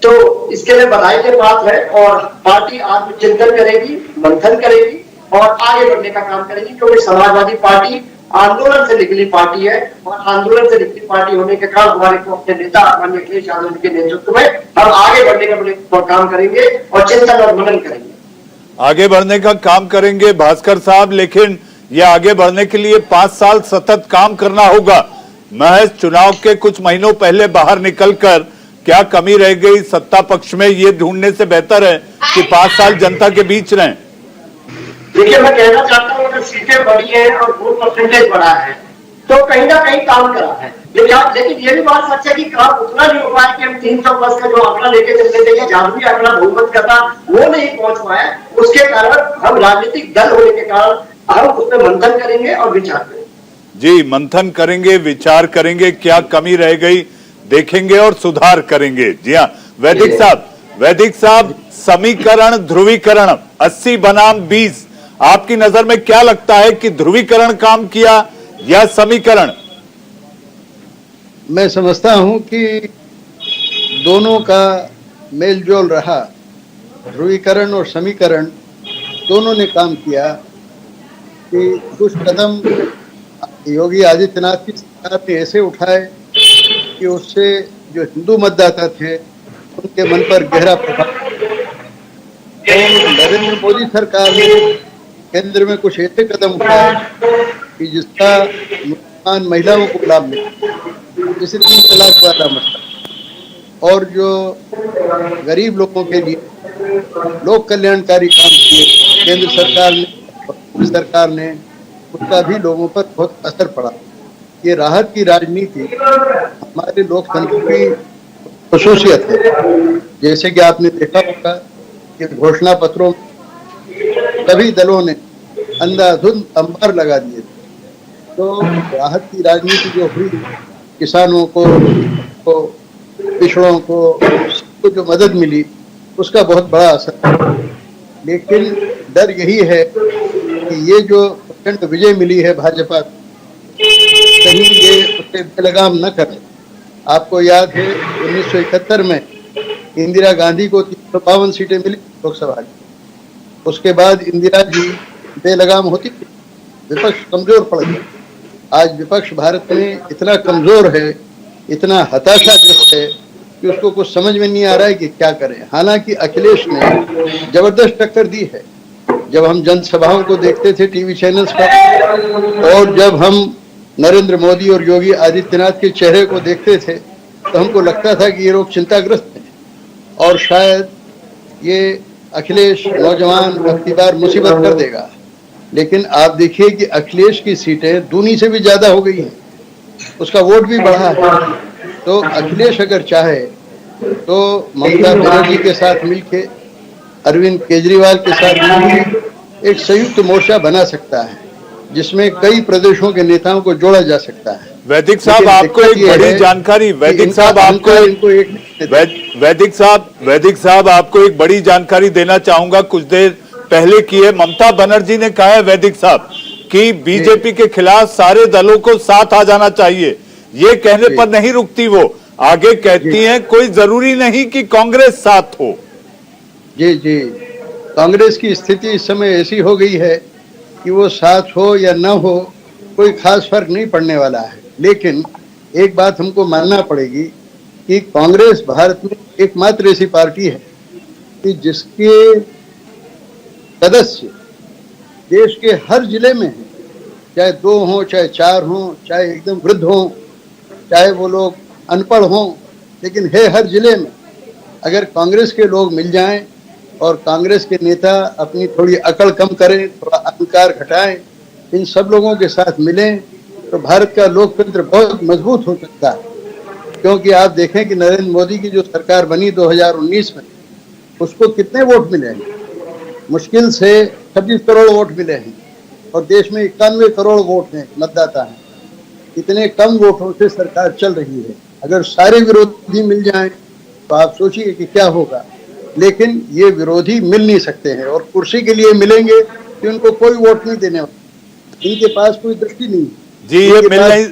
तो इसके लिए बधाई के पात्र है और पार्टी आत्मचिंतन करेगी, मंथन करेगी और आगे बढ़ने का काम करेगी, क्योंकि समाजवादी पार्टी आंदोलन से निकली पार्टी है और आंदोलन से निकली पार्टी होने के कारण हमारे को अपने नेता माननीय अखिलेश यादव जी के नेतृत्व में हम आगे बढ़ने का काम करेंगे और चिंतन और मनन करेंगे। आगे बढ़ने का काम करेंगे भास्कर साहब, लेकिन ये आगे बढ़ने के लिए 5 साल सतत काम करना होगा। महज चुनाव के कुछ महीनों पहले बाहर निकलकर क्या कमी रह गई सत्ता पक्ष में, ये ढूंढने से बेहतर है कि 5 साल जनता के बीच रहें। देखिए, मैं कहना चाहता हूँ अगर सीटें बढ़ी है और वोट परसेंटेज बढ़ा है तो कहीं ना कहीं काम करा है। लेकिन ये भी बात सच है कि काम उतना नहीं हो पाया कि हम 310 का जो आंकड़ा लेके चलते थे, जादुई आंकड़ा बहुमत का था, वो नहीं पहुंच पाया। उसके कारण हम राजनीतिक दल होने के कारण हम उस पर मंथन करेंगे और विचार करेंगे। जी, मंथन करेंगे, विचार करेंगे, क्या कमी रह गई देखेंगे और सुधार करेंगे। जी हाँ, वैदिक साहब, समीकरण ध्रुवीकरण 80 बनाम 20, आपकी नजर में क्या लगता है कि ध्रुवीकरण काम किया या समीकरण? मैं समझता हूं कि दोनों का मेलजोल रहा। ध्रुवीकरण और समीकरण दोनों ने काम किया कि कुछ कदम योगी आदित्यनाथ की सरकार ने ऐसे उठाए कि उससे जो हिंदू मतदाता थे उनके मन पर गहरा प्रभाव। नरेंद्र मोदी सरकार ने केंद्र में कुछ ऐसे कदम उठाए कि जिसका मुसलमान महिलाओं को लाभ मिला, जैसे 3 तलाक वाला मसला, और जो गरीब लोगों के लिए लोक कल्याणकारी काम किए केंद्र सरकार ने उसका भी लोगों पर बहुत असर पड़ा। ये राहत की राजनीति हमारे लोकतंत्र की खसूसियत है। जैसे कि आपने देखा होगा कि घोषणा पत्रों सभी दलों ने अंधाधुंध अंबार लगा दिए थे। तो राहत की राजनीति जो हुई, किसानों को पिछड़ों को जो मदद मिली, उसका बहुत बड़ा असर है। लेकिन डर यही है कि ये जो प्रचंड विजय मिली है भाजपा, कहीं ये उससे बेलगाम न करे। आपको याद है 1971 में इंदिरा गांधी को 352 सीटें मिली लोकसभा की। उसके बाद इंदिरा जी बेलगाम होती थी, विपक्ष कमजोर पड़ गया। आज विपक्ष भारत में इतना कमजोर है, इतना हताशाग्रस्त है कि उसको कुछ समझ में नहीं आ रहा है कि क्या करें। हालांकि अखिलेश ने जबरदस्त टक्कर दी है। जब हम जनसभाओं को देखते थे टीवी चैनल्स पर, और जब हम नरेंद्र मोदी और योगी आदित्यनाथ के चेहरे को देखते थे, तो हमको लगता था कि ये लोग चिंताग्रस्त हैं और शायद ये अखिलेश नौजवान अब की बार मुसीबत कर देगा, लेकिन आप देखिए कि अखिलेश की सीटें दूनी से भी ज्यादा हो गई हैं, उसका वोट भी बढ़ा है। तो अखिलेश अगर चाहे तो ममता बनर्जी के साथ मिलके, अरविंद केजरीवाल के साथ मिलके एक संयुक्त मोर्चा बना सकता है, जिसमें कई प्रदेशों के नेताओं को जोड़ा जा सकता है। वैदिक साहब आपको एक बड़ी जानकारी, वैदिक साहब आपको वैदिक साहब आपको एक बड़ी जानकारी देना चाहूंगा। कुछ देर पहले की है, ममता बनर्जी ने कहा है वैदिक साहब कि बीजेपी के खिलाफ सारे दलों को साथ आ जाना चाहिए। ये कहने पर नहीं रुकती, वो आगे कहती हैं कोई जरूरी नहीं कि कांग्रेस साथ हो। जी जी, कांग्रेस की स्थिति इस समय ऐसी हो गई है कि वो साथ हो या न हो कोई खास फर्क नहीं पड़ने वाला है। लेकिन एक बात हमको मानना पड़ेगी कि कांग्रेस भारत में एकमात्र ऐसी पार्टी है कि जिसके सदस्य देश के हर जिले में हैं, चाहे 2 हों, चाहे 4 हों, चाहे एकदम वृद्ध हों, चाहे वो लोग अनपढ़ हों, लेकिन है हर जिले में। अगर कांग्रेस के लोग मिल जाएं और कांग्रेस के नेता अपनी थोड़ी अकड़ कम करें, थोड़ा अहंकार घटाएं, इन सब लोगों के साथ मिलें, तो भारत का लोकतंत्र बहुत मजबूत हो सकता है। क्योंकि आप देखें कि नरेंद्र मोदी की जो सरकार बनी 2019 में, उसको कितने वोट मिले हैं? मुश्किल से 26 करोड़ वोट मिले हैं, और देश में 91 करोड़ वोट हैं, मतदाता हैं। इतने कम वोटों से सरकार चल रही है। अगर सारे विरोधी मिल जाएं तो आप सोचिए कि क्या होगा। लेकिन ये विरोधी मिल नहीं सकते हैं, और कुर्सी के लिए मिलेंगे कि उनको कोई वोट नहीं देने वाला, इनके पास कोई दृष्टि नहीं जी। ये मिल नहीं,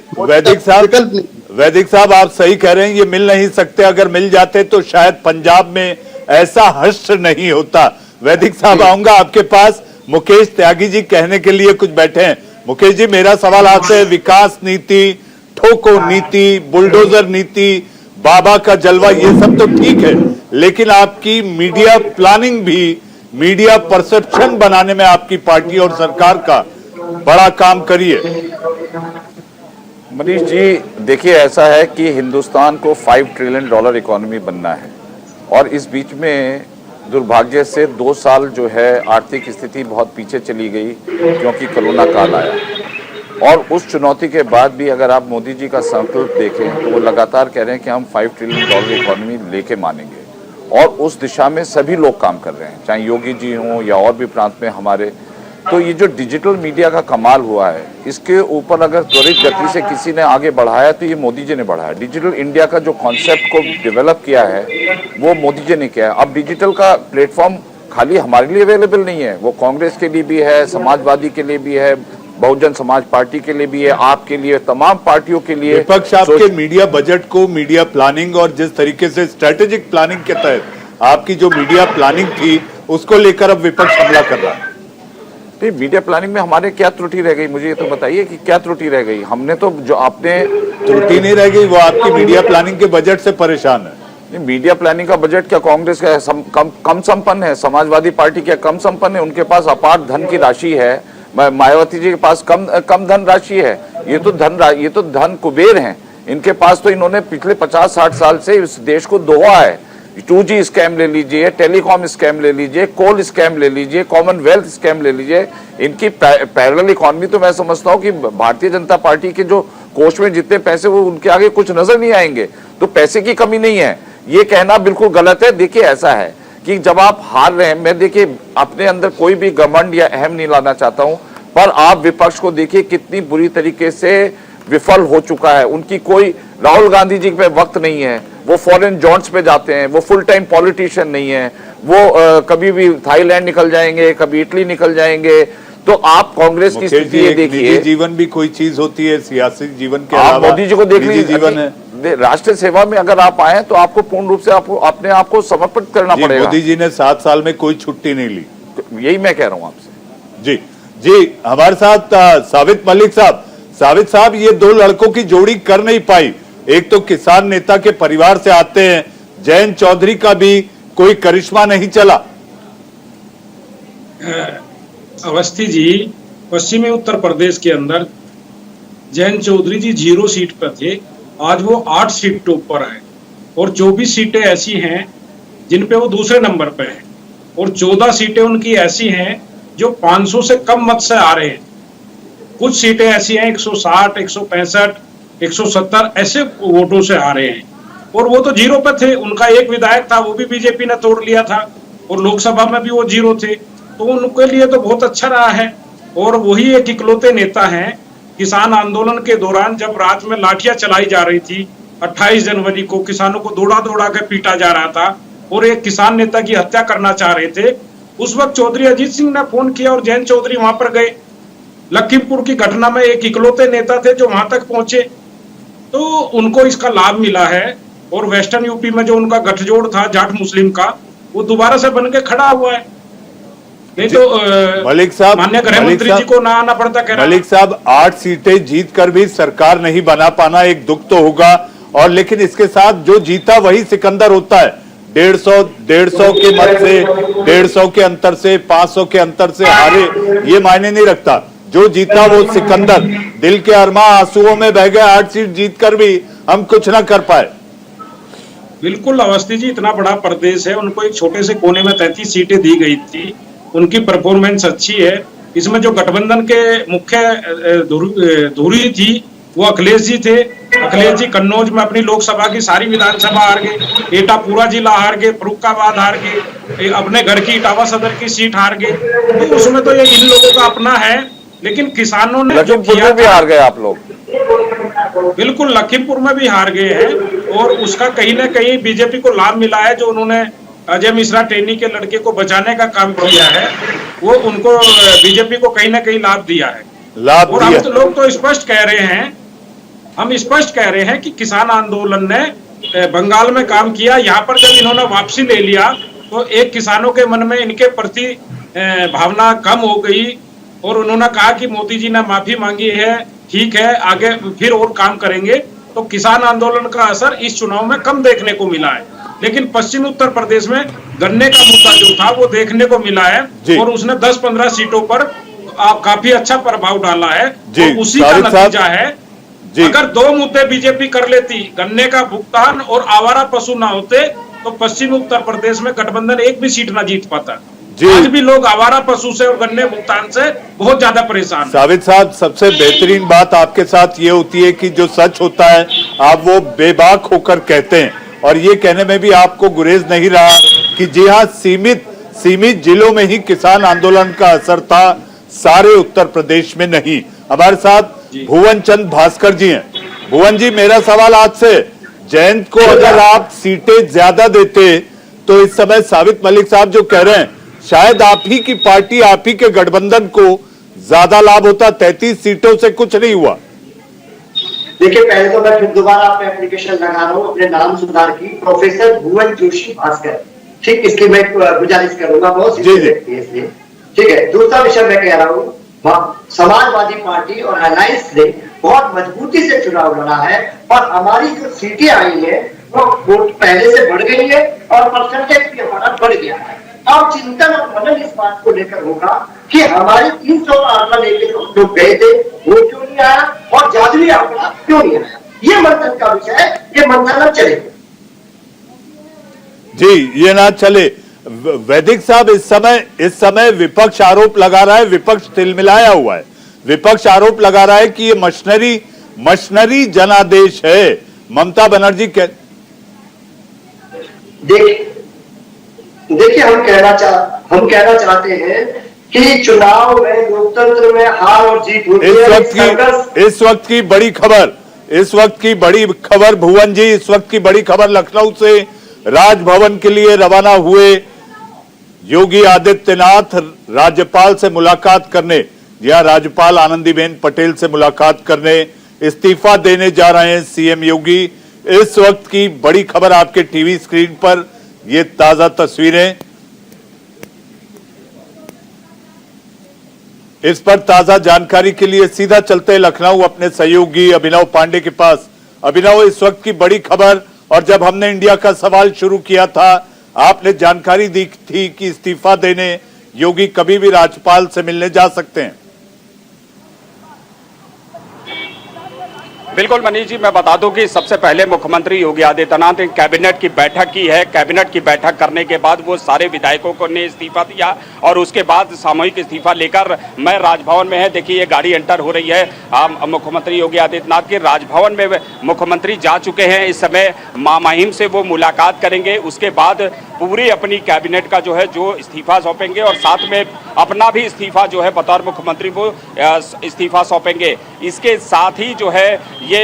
वैदिक साहब आप सही कह रहे हैं, ये मिल नहीं सकते। अगर मिल जाते तो शायद पंजाब में ऐसा हर्ष नहीं होता। वैदिक साहब आऊंगा आपके पास। मुकेश त्यागी जी कहने के लिए कुछ बैठे हैं। मुकेश जी, मेरा सवाल आपसे, विकास नीति, ठोको नीति, बुलडोजर नीति, बाबा का जलवा, ये सब तो ठीक है, लेकिन आपकी मीडिया प्लानिंग भी, मीडिया परसेप्शन बनाने में आपकी पार्टी और सरकार का बड़ा काम करिए। मनीष जी, देखिए ऐसा है कि हिंदुस्तान को $5 ट्रिलियन इकोनॉमी बनना है, और इस बीच में दुर्भाग्य से 2 साल जो है आर्थिक स्थिति बहुत पीछे चली गई, क्योंकि कोरोना काल आया। और उस चुनौती के बाद भी अगर आप मोदी जी का संकल्प देखें तो वो लगातार कह रहे हैं कि हम $5 ट्रिलियन इकोनॉमी लेके मानेंगे, और उस दिशा में सभी लोग काम कर रहे हैं, चाहे योगी जी हों या और भी प्रांत में हमारे। तो ये जो डिजिटल मीडिया का कमाल हुआ है, इसके ऊपर अगर त्वरित गति से किसी ने आगे बढ़ाया तो ये मोदी जी ने बढ़ाया। डिजिटल इंडिया का जो कॉन्सेप्ट को डेवलप किया है वो मोदी जी ने किया है। अब डिजिटल का प्लेटफॉर्म खाली हमारे लिए अवेलेबल नहीं है, वो कांग्रेस के लिए भी है, समाजवादी के लिए भी है, बहुजन समाज पार्टी के लिए भी है, आपके लिए, तमाम पार्टियों के लिए। विपक्ष आपके मीडिया बजट को, मीडिया प्लानिंग और जिस तरीके से स्ट्रेटेजिक प्लानिंग के तहत आपकी जो मीडिया प्लानिंग थी उसको लेकर अब विपक्ष हमला कर रहा है। नहीं, मीडिया प्लानिंग में हमारे क्या त्रुटि रह गई, मुझे ये तो बताइए कि क्या त्रुटि रह गई। हमने तो जो आपने त्रुटि नहीं रह गई, वो आपकी मीडिया प्लानिंग के बजट से परेशान है। मीडिया प्लानिंग का बजट क्या कांग्रेस का कम संपन्न है, समाजवादी पार्टी क्या कम संपन्न है? उनके पास अपार धन की राशि है, मायावती जी के पास कम धन राशि है। ये तो धन कुबेर हैं। इनके पास तो इन्होंने पिछले 50-60 साल से इस देश को दोहा है। 2G स्कैम ले लीजिए, टेलीकॉम स्कैम ले लीजिए, कोल स्कैम ले लीजिए, कॉमनवेल्थ स्कैम ले लीजिए। इनकी पैरेलल इकोनॉमी तो मैं समझता हूँ कि भारतीय जनता पार्टी के जो कोष में जितने पैसे, वो उनके आगे कुछ नजर नहीं आएंगे। तो पैसे की कमी नहीं है, ये कहना बिल्कुल गलत है। देखिए ऐसा है कि जब आप हार रहे हैं, मैं देखिए अपने अंदर कोई भी घमंड या अहम नहीं लाना चाहता हूं, पर आप विपक्ष को देखिए कितनी बुरी तरीके से विफल हो चुका है। उनकी कोई, राहुल गांधी जी पे वक्त नहीं है, वो फॉरेन जॉन्ट्स पे जाते हैं, वो फुल टाइम पॉलिटिशियन नहीं है, वो कभी भी थाईलैंड निकल जाएंगे, कभी इटली निकल जाएंगे। तो आप कांग्रेस की स्थिति देखिए, जीवन भी कोई चीज होती है, सियासी जीवन के अलावा मोदी जी को देख लीजिए, जीवन है। राष्ट्र सेवा में अगर आप आए तो आपको पूर्ण रूप से अपने आप को समर्पित करना पड़ेगा। मोदी जी ने 7 साल में कोई छुट्टी नहीं ली, यही मैं कह रहा हूं आपसे। जी हमारे साथ साबित मलिक साहब। साबित साहब, ये 2 लड़कों की जोड़ी कर नहीं पाई। एक तो किसान नेता के परिवार से आते हैं, जयंत चौधरी का भी कोई करिश्मा नहीं चला। अवस्थी जी, पश्चिमी उत्तर प्रदेश के अंदर जयंत चौधरी जी 0 सीट पर थे, आज वो 8 सीटों पर है, और 24 सीटें ऐसी हैं जिन पे वो दूसरे नंबर पे हैं। और 14 सीटें उनकी ऐसी हैं जो 500 से कम मत से आ रहे हैं। कुछ सीटें ऐसी हैं 160, 165, 170 ऐसे वोटों से आ रहे हैं, और वो तो जीरो पे थे। उनका एक विधायक था, वो भी बीजेपी ने तोड़ लिया था, और लोकसभा में भी वो जीरो थे, तो उनके लिए तो बहुत अच्छा रहा है। और वही एक इकलौते नेता हैं, किसान आंदोलन के दौरान जब रात में लाठियां चलाई जा रही थी, 28 जनवरी को किसानों को दौड़ा दौड़ा के पीटा जा रहा था और एक किसान नेता की हत्या करना चाह रहे थे। उस वक्त चौधरी अजीत सिंह ने फोन किया और जयंत चौधरी वहां पर गए। लखीमपुर की घटना में एक इकलौते नेता थे जो वहां तक पहुंचे, तो उनको इसका लाभ मिला है। और वेस्टर्न यूपी में जो उनका गठजोड़ था जाट मुस्लिम का, वो दोबारा से बन के खड़ा हुआ है। नहीं तो मलिक साहब, माननीय गृह मंत्री जी को ना आना पड़ता। कह मलिक साहब, 8 सीटें जीत कर भी सरकार नहीं बना पाना एक दुख तो होगा, और लेकिन इसके साथ जो जीता वही सिकंदर होता है। 150 के मत से, 150 के अंतर से, 500 के अंतर से हारे, ये मायने नहीं रखता। जो जीता वो सिकंदर। दिल के अरमा आंसुओं में बह गए, 8 सीट जीत कर भी हम कुछ ना कर पाए। बिल्कुल अवस्थी जी, इतना बड़ा प्रदेश है, उनको एक छोटे से कोने में 33 सीटें दी गई थी, उनकी परफॉर्मेंस अच्छी है। इसमें जो गठबंधन के मुख्य धुरी थी वो अखिलेश जी थे। अखिलेश जी कन्नौज में अपनी लोकसभा की सारी विधानसभा हार गए, एटा पूरा जिला हार गए, फर्रुखाबाद हार गए, अपने घर की इटावा सदर की सीट हार गए। तो उसमें तो ये इन लोगों का अपना है, लेकिन किसानों ने जो किया भी हार गए आप लोग। बिल्कुल लखीमपुर में भी हार गए हैं, और उसका कहीं ना कहीं बीजेपी को लाभ मिला है। जो उन्होंने अजय मिश्रा टेनी के लड़के को बचाने का काम किया है, वो उनको बीजेपी को कहीं ना कहीं लाभ दिया है। और हम तो लोग तो स्पष्ट कह रहे हैं, हम स्पष्ट कह रहे हैं कि किसान आंदोलन ने बंगाल में काम किया। यहाँ पर जब इन्होंने वापसी ले लिया तो एक किसानों के मन में इनके प्रति भावना कम हो गई, और उन्होंने कहा कि मोदी जी ने माफी मांगी है, ठीक है, आगे फिर और काम करेंगे। तो किसान आंदोलन का असर इस चुनाव में कम देखने को मिला है, लेकिन पश्चिमी उत्तर प्रदेश में गन्ने का मुद्दा जो था वो देखने को मिला है, और उसने 10-15 सीटों पर काफी अच्छा प्रभाव डाला है। और उसी का नतीजा है। अगर 2 मुद्दे बीजेपी कर लेती, गन्ने का भुगतान और आवारा पशु ना होते, तो पश्चिमी उत्तर प्रदेश में गठबंधन एक भी सीट ना जीत पाता। आज भी लोग आवारा पशु से और गन्ने भुगतान से बहुत ज्यादा परेशान। साबित साहब, सबसे बेहतरीन बात आपके साथ ये होती है कि जो सच होता है आप वो बेबाक होकर कहते हैं, और ये कहने में भी आपको गुरेज नहीं रहा कि जी हाँ, सीमित जिलों में ही किसान आंदोलन का असर था, सारे उत्तर प्रदेश में नहीं। हमारे साथ भुवन चंद भास्कर जी हैं। भुवन जी, मेरा सवाल आज से, जयंत को अगर आप सीटें ज्यादा देते तो इस समय साबित मलिक साहब जो कह रहे हैं, शायद आप ही की पार्टी, आप ही के गठबंधन को ज्यादा लाभ होता। 33 सीटों से कुछ नहीं हुआ। देखिए, पहले तो मैं फिर दोबारा अपना एप्लीकेशन लगा रहा हूँ अपने नाम सुधार की, प्रोफेसर भुवन जोशी भास्कर। ठीक, इसकी मैं गुजारिश करूंगा, बहुत इसलिए। ठीक है, दूसरा विषय मैं कह रहा हूँ, समाजवादी पार्टी और अलायंस ने बहुत मजबूती से चुनाव लड़ा है, और हमारी जो सीटें आई है वो पहले से बढ़ गई है, और परसेंटेज भी हमारा बढ़ गया है। अब चिंतन और मनन इस बात को लेकर होगा कि हमारे 300 आंकड़ा लेकर लोग गए थे, वो क्यों नहीं आया, और जादुई आंकड़ा क्यों नहीं आया। ये मंथन का विषय है, ये मंथन अब चलेगा। जी, ये ना चले। वैदिक साहब, इस समय विपक्ष आरोप लगा रहा है, विपक्ष तिलमिलाया हुआ है। विपक्ष आरोप लगा रहा है कि ये मशीनरी जनादेश है। ममता बनर्जी देखिए, हम कहना चाहते हैं कि चुनाव में, लोकतंत्र में हार और जीत होती है। इस वक्त की बड़ी खबर भुवन जी, इस वक्त की बड़ी खबर लखनऊ से राजभवन के लिए रवाना हुए योगी आदित्यनाथ राज्यपाल से मुलाकात करने, या राज्यपाल आनंदीबेन पटेल से मुलाकात करने इस्तीफा देने जा रहे हैं सीएम योगी। इस वक्त की बड़ी खबर आपके टीवी स्क्रीन पर, ये ताजा तस्वीरें, इस पर ताजा जानकारी के लिए सीधा चलते हैं लखनऊ अपने सहयोगी अभिनव पांडे के पास। अभिनव, इस वक्त की बड़ी खबर, और जब हमने इंडिया का सवाल शुरू किया था आपने जानकारी दी थी कि इस्तीफा देने योगी कभी भी राज्यपाल से मिलने जा सकते हैं। बिल्कुल मनीष जी, मैं बता दूं कि सबसे पहले मुख्यमंत्री योगी आदित्यनाथ ने कैबिनेट की बैठक की है। कैबिनेट की बैठक करने के बाद वो सारे विधायकों को ने इस्तीफा दिया और उसके बाद सामूहिक इस्तीफा लेकर मैं राजभवन में है। देखिए ये गाड़ी एंटर हो रही है मुख्यमंत्री योगी आदित्यनाथ के। राजभवन में मुख्यमंत्री जा चुके हैं। इस समय मामाहिम से वो मुलाकात करेंगे। उसके बाद पूरी अपनी कैबिनेट का जो है जो इस्तीफा सौंपेंगे और साथ में अपना भी इस्तीफा जो है बतौर मुख्यमंत्री वो इस्तीफा सौंपेंगे। इसके साथ ही जो है ये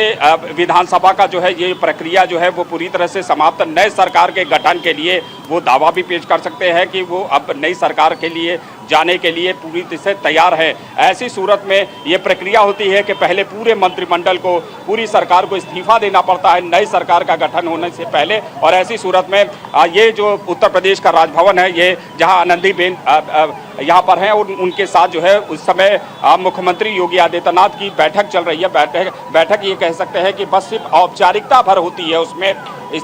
विधानसभा का जो है ये प्रक्रिया जो है वो पूरी तरह से समाप्त। नए सरकार के गठन के लिए वो दावा भी पेश कर सकते हैं कि वो अब नई सरकार के लिए जाने के लिए पूरी तरह से तैयार है। ऐसी सूरत में ये प्रक्रिया होती है कि पहले पूरे मंत्रिमंडल को, पूरी सरकार को इस्तीफा देना पड़ता है नई सरकार का गठन होने से पहले। और ऐसी सूरत में ये जो उत्तर प्रदेश का राजभवन है, ये जहां आनंदीबेन यहाँ पर हैं और उनके साथ जो है उस समय मुख्यमंत्री योगी आदित्यनाथ की बैठक चल रही है। बैठक ये कह सकते हैं कि बस सिर्फ औपचारिकता भर होती है, उसमें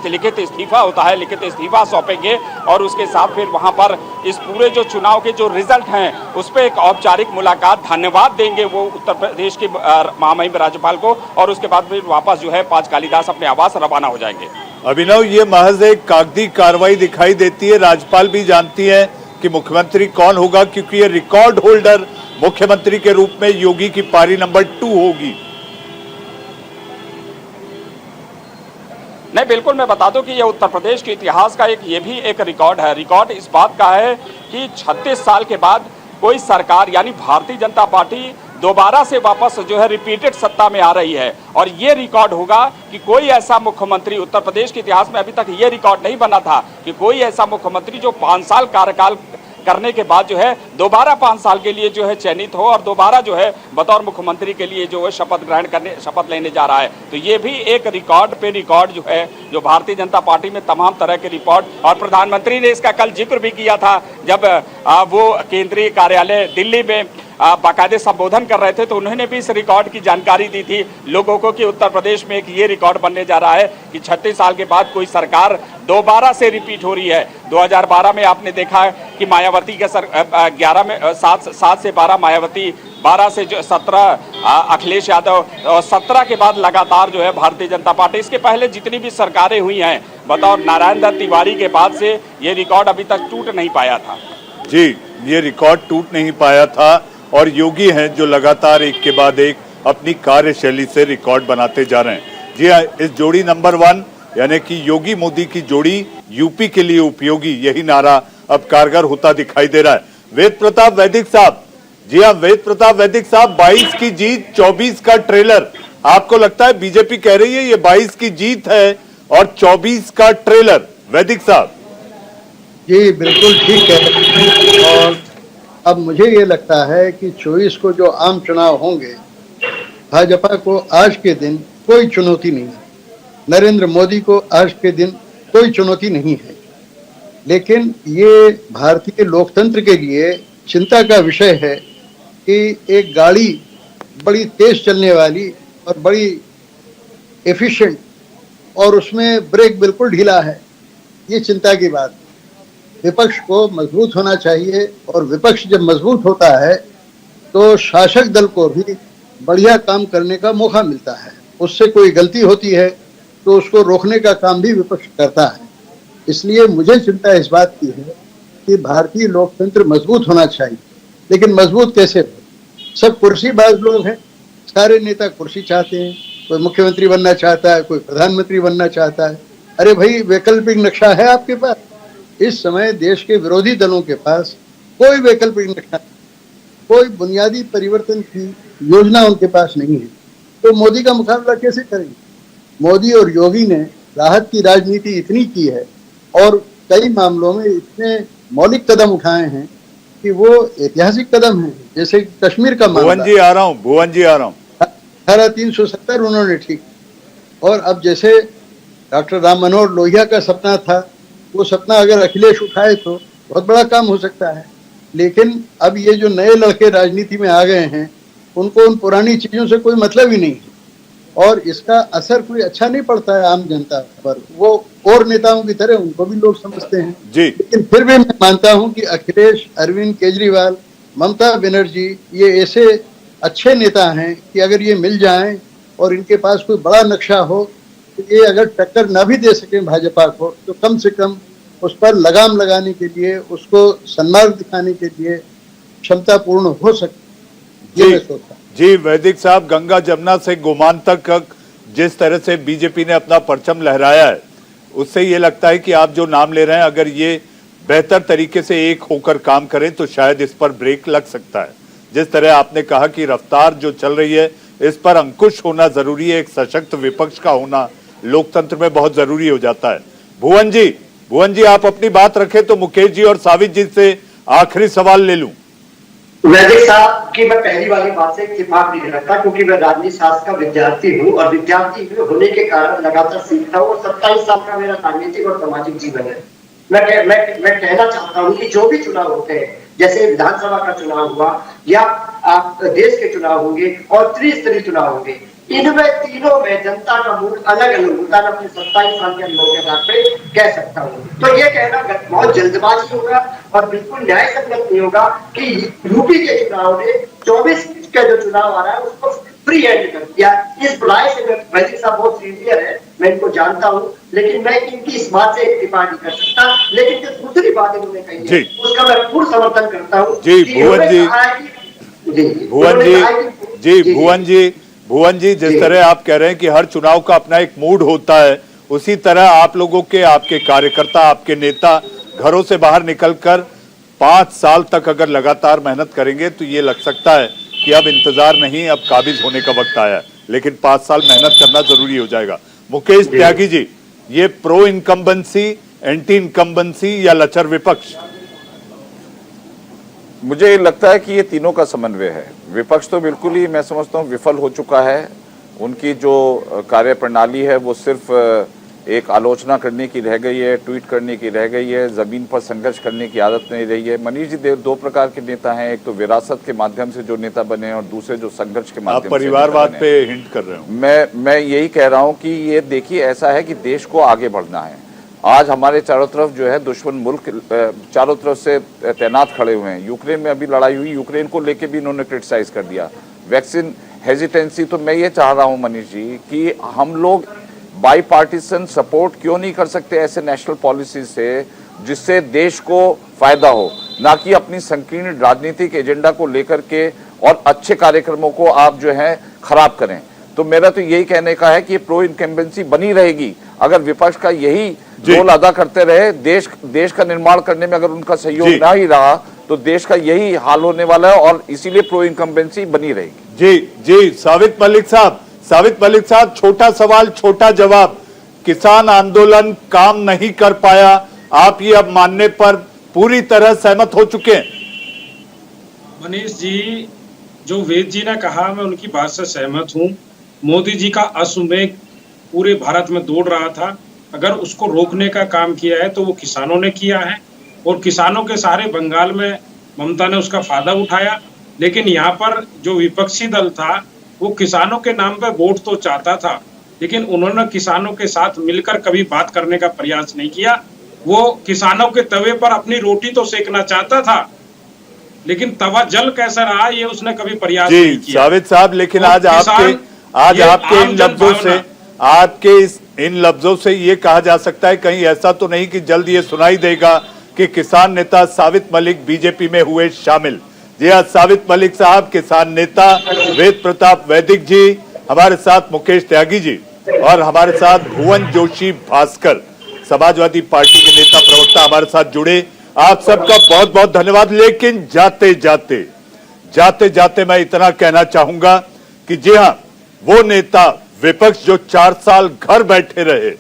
लिखित इस्तीफा होता है, लिखित इस्तीफा सौंपेंगे और उसके साथ फिर वहां पर इस पूरे जो चुनाव के जो रिजल्ट हैं उस पर एक औपचारिक मुलाकात, धन्यवाद देंगे वो उत्तर प्रदेश के महामहिम राज्यपाल को और उसके बाद फिर वापस जो है पांच कालिदास अपने आवास रवाना हो जाएंगे। अभिनव, ये महज एक कागजी कार्रवाई दिखाई देती है। राज्यपाल भी जानती है कि मुख्यमंत्री कौन होगा, क्योंकि ये रिकॉर्ड होल्डर मुख्यमंत्री के रूप में योगी की पारी नंबर 2 होगी। नहीं, बिल्कुल मैं बता दूं कि ये उत्तर प्रदेश के इतिहास का ये भी एक रिकॉर्ड है। रिकॉर्ड इस बात का है कि 36 साल के बाद कोई सरकार यानी भारतीय जनता पार्टी दोबारा से वापस जो है रिपीटेड सत्ता में आ रही है। और ये रिकॉर्ड होगा कि कोई ऐसा मुख्यमंत्री, उत्तर प्रदेश के इतिहास में अभी तक ये रिकॉर्ड नहीं बना था कि कोई ऐसा मुख्यमंत्री जो 5 साल कार्यकाल करने के बाद जो है दोबारा 5 साल के लिए जो है चयनित हो और दोबारा जो है बतौर मुख्यमंत्री के लिए जो है शपथ लेने जा रहा है। तो ये भी एक रिकॉर्ड पे रिकॉर्ड जो है जो भारतीय जनता पार्टी में तमाम तरह के रिकॉर्ड, और प्रधानमंत्री ने इसका कल जिक्र भी किया था जब वो केंद्रीय कार्यालय दिल्ली में बाकायदे संबोधन कर रहे थे, तो उन्होंने भी इस रिकॉर्ड की जानकारी दी थी लोगों को कि उत्तर प्रदेश में एक ये रिकॉर्ड बनने जा रहा है कि 36 साल के बाद कोई सरकार दोबारा से रिपीट हो रही है। 2012 में आपने देखा है कि मायावती के 11 में 7 से 12 मायावती, 12 से 17 अखिलेश यादव और 17 के बाद लगातार जो है भारतीय जनता पार्टी। इसके पहले जितनी भी सरकारें हुई हैं बतौर नारायण दत्त तिवारी के बाद से ये रिकॉर्ड अभी तक टूट नहीं पाया था। जी, ये रिकॉर्ड टूट नहीं पाया था और योगी हैं जो लगातार एक के बाद एक अपनी कार्यशैली से रिकॉर्ड बनाते जा रहे हैं। जी हाँ, इस जोड़ी नंबर 1 यानी कि योगी मोदी की जोड़ी यूपी के लिए उपयोगी, यही नारा अब कारगर होता दिखाई दे रहा है। वेद प्रताप वैदिक साहब, जी हाँ, वेद प्रताप वैदिक साहब, 22 की जीत, 24 का ट्रेलर। आपको लगता है बीजेपी कह रही है ये 22 की जीत है और 24 का ट्रेलर? वैदिक साहब जी बिल्कुल ठीक है। और अब मुझे ये लगता है कि 24 को जो आम चुनाव होंगे, भाजपा को आज के दिन कोई चुनौती नहीं है, नरेंद्र मोदी को आज के दिन कोई चुनौती नहीं है। लेकिन ये भारतीय लोकतंत्र के लिए चिंता का विषय है कि एक गाड़ी बड़ी तेज चलने वाली और बड़ी एफिशिएंट और उसमें ब्रेक बिल्कुल ढीला है, ये चिंता की बात। विपक्ष को मजबूत होना चाहिए और विपक्ष जब मजबूत होता है तो शासक दल को भी बढ़िया काम करने का मौका मिलता है। उससे कोई गलती होती है तो उसको रोकने का काम भी विपक्ष करता है। इसलिए मुझे चिंता इस बात की है कि भारतीय लोकतंत्र मजबूत होना चाहिए, लेकिन मजबूत कैसे हो? सब कुर्सीबाज लोग हैं, सारे नेता कुर्सी चाहते हैं, कोई मुख्यमंत्री बनना चाहता है, कोई प्रधानमंत्री बनना चाहता है। अरे भाई, वैकल्पिक नक्शा है आपके पास? इस समय देश के विरोधी दलों के पास कोई वैकल्पिक नक्शा, कोई बुनियादी परिवर्तन की योजना उनके पास नहीं है। तो मोदी का मुकाबला कैसे करेंगे? मोदी और योगी ने राहत की राजनीति इतनी की है और कई मामलों में इतने मौलिक कदम उठाए हैं कि वो ऐतिहासिक कदम है। जैसे कश्मीर का मामला, भुवन जी आ रहा हूँ। धारा 370 उन्होंने ठीक, और अब जैसे डॉक्टर राम मनोहर लोहिया का सपना था, वो सपना अगर अखिलेश उठाए तो बहुत बड़ा काम हो सकता है। लेकिन अब ये जो नए लड़के राजनीति में आ गए हैं, उनको उन पुरानी चीजों से कोई मतलब ही नहीं है और इसका असर कोई अच्छा नहीं पड़ता है आम जनता पर। वो और नेताओं की तरह उनको भी लोग समझते हैं जी। लेकिन फिर भी मैं मानता हूं कि अखिलेश, अरविंद केजरीवाल, ममता बनर्जी ये ऐसे अच्छे नेता हैं कि अगर ये मिल जाएं और इनके पास कोई बड़ा नक्शा हो तो ये अगर टक्कर ना भी दे सके भाजपा को तो कम से कम उस पर लगाम लगाने के लिए, उसको सन्मार्ग दिखाने के लिए क्षमतापूर्ण हो सकती है, ये मैं सोचता हूं। जी वैदिक साहब, गंगा जमुना से गोमान तक जिस तरह से बीजेपी ने अपना परचम लहराया है, उससे ये लगता है कि आप जो नाम ले रहे हैं, अगर ये बेहतर तरीके से एक होकर काम करें तो शायद इस पर ब्रेक लग सकता है। जिस तरह आपने कहा कि रफ्तार जो चल रही है, इस पर अंकुश होना जरूरी है, एक सशक्त विपक्ष का होना लोकतंत्र में बहुत जरूरी हो जाता है। भुवन जी आप अपनी बात रखें तो मुकेश जी और सावित जी से आखिरी सवाल ले लूं। वैदिक साहब की मैं पहली वाली बात से इत्तेफाक नहीं रखता, क्योंकि मैं राजनीति शास्त्र का विद्यार्थी हूँ और विद्यार्थी होने के कारण लगातार सीखता हूँ और 27 साल का मेरा राजनीतिक और सामाजिक जीवन है। मैं कहना चाहता हूँ कि जो भी चुनाव होते हैं, जैसे विधानसभा का चुनाव हुआ या आप देश के चुनाव होंगे और त्रिस्तरीय चुनाव होंगे, इनमें तीनों में जनता का मूड अलग अलग होता है। अपने 27 साल के अनुभव के आधार पे कह सकता हूँ। तो ये कहना बहुत जल्दबाजी होगा और बिल्कुल न्याय संगत नहीं होगा कि यूपी के चुनाव ने 24 का जो चुनाव आ रहा है उसको फ्री हैंड कर दिया। इस बुराई से वैदिक साहब बहुत सीनियर है, मैं इनको जानता हूँ, लेकिन मैं इनकी इस बात से इत्तेफा नहीं कर सकता। लेकिन जो दूसरी बात इन्होंने कही है उसका मैं पूर्ण समर्थन करता हूँ। भुवन जी जिस तरह आप कह रहे हैं कि हर चुनाव का अपना एक मूड होता है, उसी तरह आप लोगों के, आपके कार्यकर्ता, आपके नेता घरों से बाहर निकलकर 5 साल तक अगर लगातार मेहनत करेंगे तो ये लग सकता है कि अब इंतजार नहीं, अब काबिज होने का वक्त आया है। लेकिन 5 साल मेहनत करना जरूरी हो जाएगा। मुकेश त्यागी जी, ये प्रो इनकम्बेंसी, एंटी इनकम्बेंसी या लचर विपक्ष? मुझे लगता है कि ये तीनों का समन्वय है। विपक्ष तो बिल्कुल ही मैं समझता हूँ विफल हो चुका है। उनकी जो कार्यप्रणाली है वो सिर्फ एक आलोचना करने की रह गई है, ट्वीट करने की रह गई है, जमीन पर संघर्ष करने की आदत नहीं रही है। मनीष जी, दो प्रकार के नेता हैं, एक तो विरासत के माध्यम से जो नेता बने और दूसरे जो संघर्ष के माध्यम से। आप परिवारवाद पे हिंट कर रहे हो? मैं यही कह रहा हूँ कि ये देखिए, ऐसा है कि देश को आगे बढ़ना है। आज हमारे चारों तरफ जो है दुश्मन मुल्क चारों तरफ से तैनात खड़े हुए हैं। यूक्रेन में अभी लड़ाई हुई, यूक्रेन को लेके भी इन्होंने क्रिटिसाइज कर दिया। वैक्सीन हेजिटेंसी, तो मैं ये चाह रहा हूँ मनीष जी कि हम लोग बाई पार्टीसन सपोर्ट क्यों नहीं कर सकते ऐसे नेशनल पॉलिसी से जिससे देश को फायदा हो, ना कि अपनी संकीर्ण राजनीतिक एजेंडा को लेकर के और अच्छे कार्यक्रमों को आप जो है खराब करें। तो मेरा तो यही कहने का है कि ये प्रो इनकम्बेंसी बनी रहेगी अगर विपक्ष का यही रोल अदा करते रहे। देश का निर्माण करने में अगर उनका सहयोग ना ही रहा तो देश का यही हाल होने वाला है और इसीलिए प्रो इनकम्बेंसी बनी रहेगी। जी सावित मलिक साहब, छोटा सवाल छोटा जवाब। किसान आंदोलन काम नहीं कर पाया, आप ये अब मानने पर पूरी तरह सहमत हो चुके हैं? मनीष जी, जो वेद जी ने कहा मैं उनकी बात से सहमत हूँ। मोदी जी का अश्वमेघ पूरे भारत में दौड़ रहा था, अगर उसको रोकने का काम किया है तो वो किसानों ने किया है और किसानों के सहारे बंगाल में ममता ने उसका फायदा उठाया। लेकिन यहाँ पर जो विपक्षी दल था वो किसानों के नाम पर वोट तो चाहता था, लेकिन उन्होंने किसानों के साथ मिलकर कभी बात करने का प्रयास नहीं किया। वो किसानों के तवे पर अपनी रोटी तो सेकना चाहता था, लेकिन तवा जल कैसा रहा ये उसने कभी प्रयास नहीं किया। सावित साहब, लेकिन आज आपके इन लफ्जों से ये कहा जा सकता है, कहीं ऐसा तो नहीं कि जल्द ये सुनाई देगा कि किसान नेता सावित मलिक बीजेपी में हुए शामिल? जी हाँ, सावित मलिक साहब, किसान नेता वेद प्रताप वैदिक जी, हमारे साथ मुकेश त्यागी जी और हमारे साथ भुवन जोशी भास्कर, समाजवादी पार्टी के नेता प्रवक्ता हमारे साथ जुड़े। आप सबका बहुत बहुत धन्यवाद। लेकिन जाते जाते मैं इतना कहना चाहूंगा कि जी हाँ, वो नेता विपक्ष जो 4 साल घर बैठे रहे,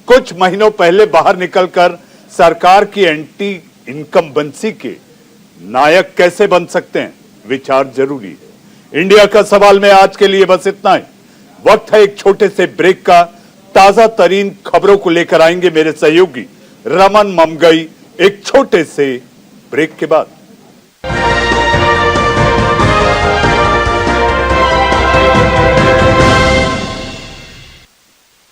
कुछ महीनों पहले बाहर निकलकर सरकार की एंटी इनकम्बेंसी के नायक कैसे बन सकते हैं, विचार जरूरी है। इंडिया का सवाल में आज के लिए बस इतना ही। वक्त है एक छोटे से ब्रेक का। ताजा तरीन खबरों को लेकर आएंगे मेरे सहयोगी रमन ममगई एक छोटे से ब्रेक के बाद।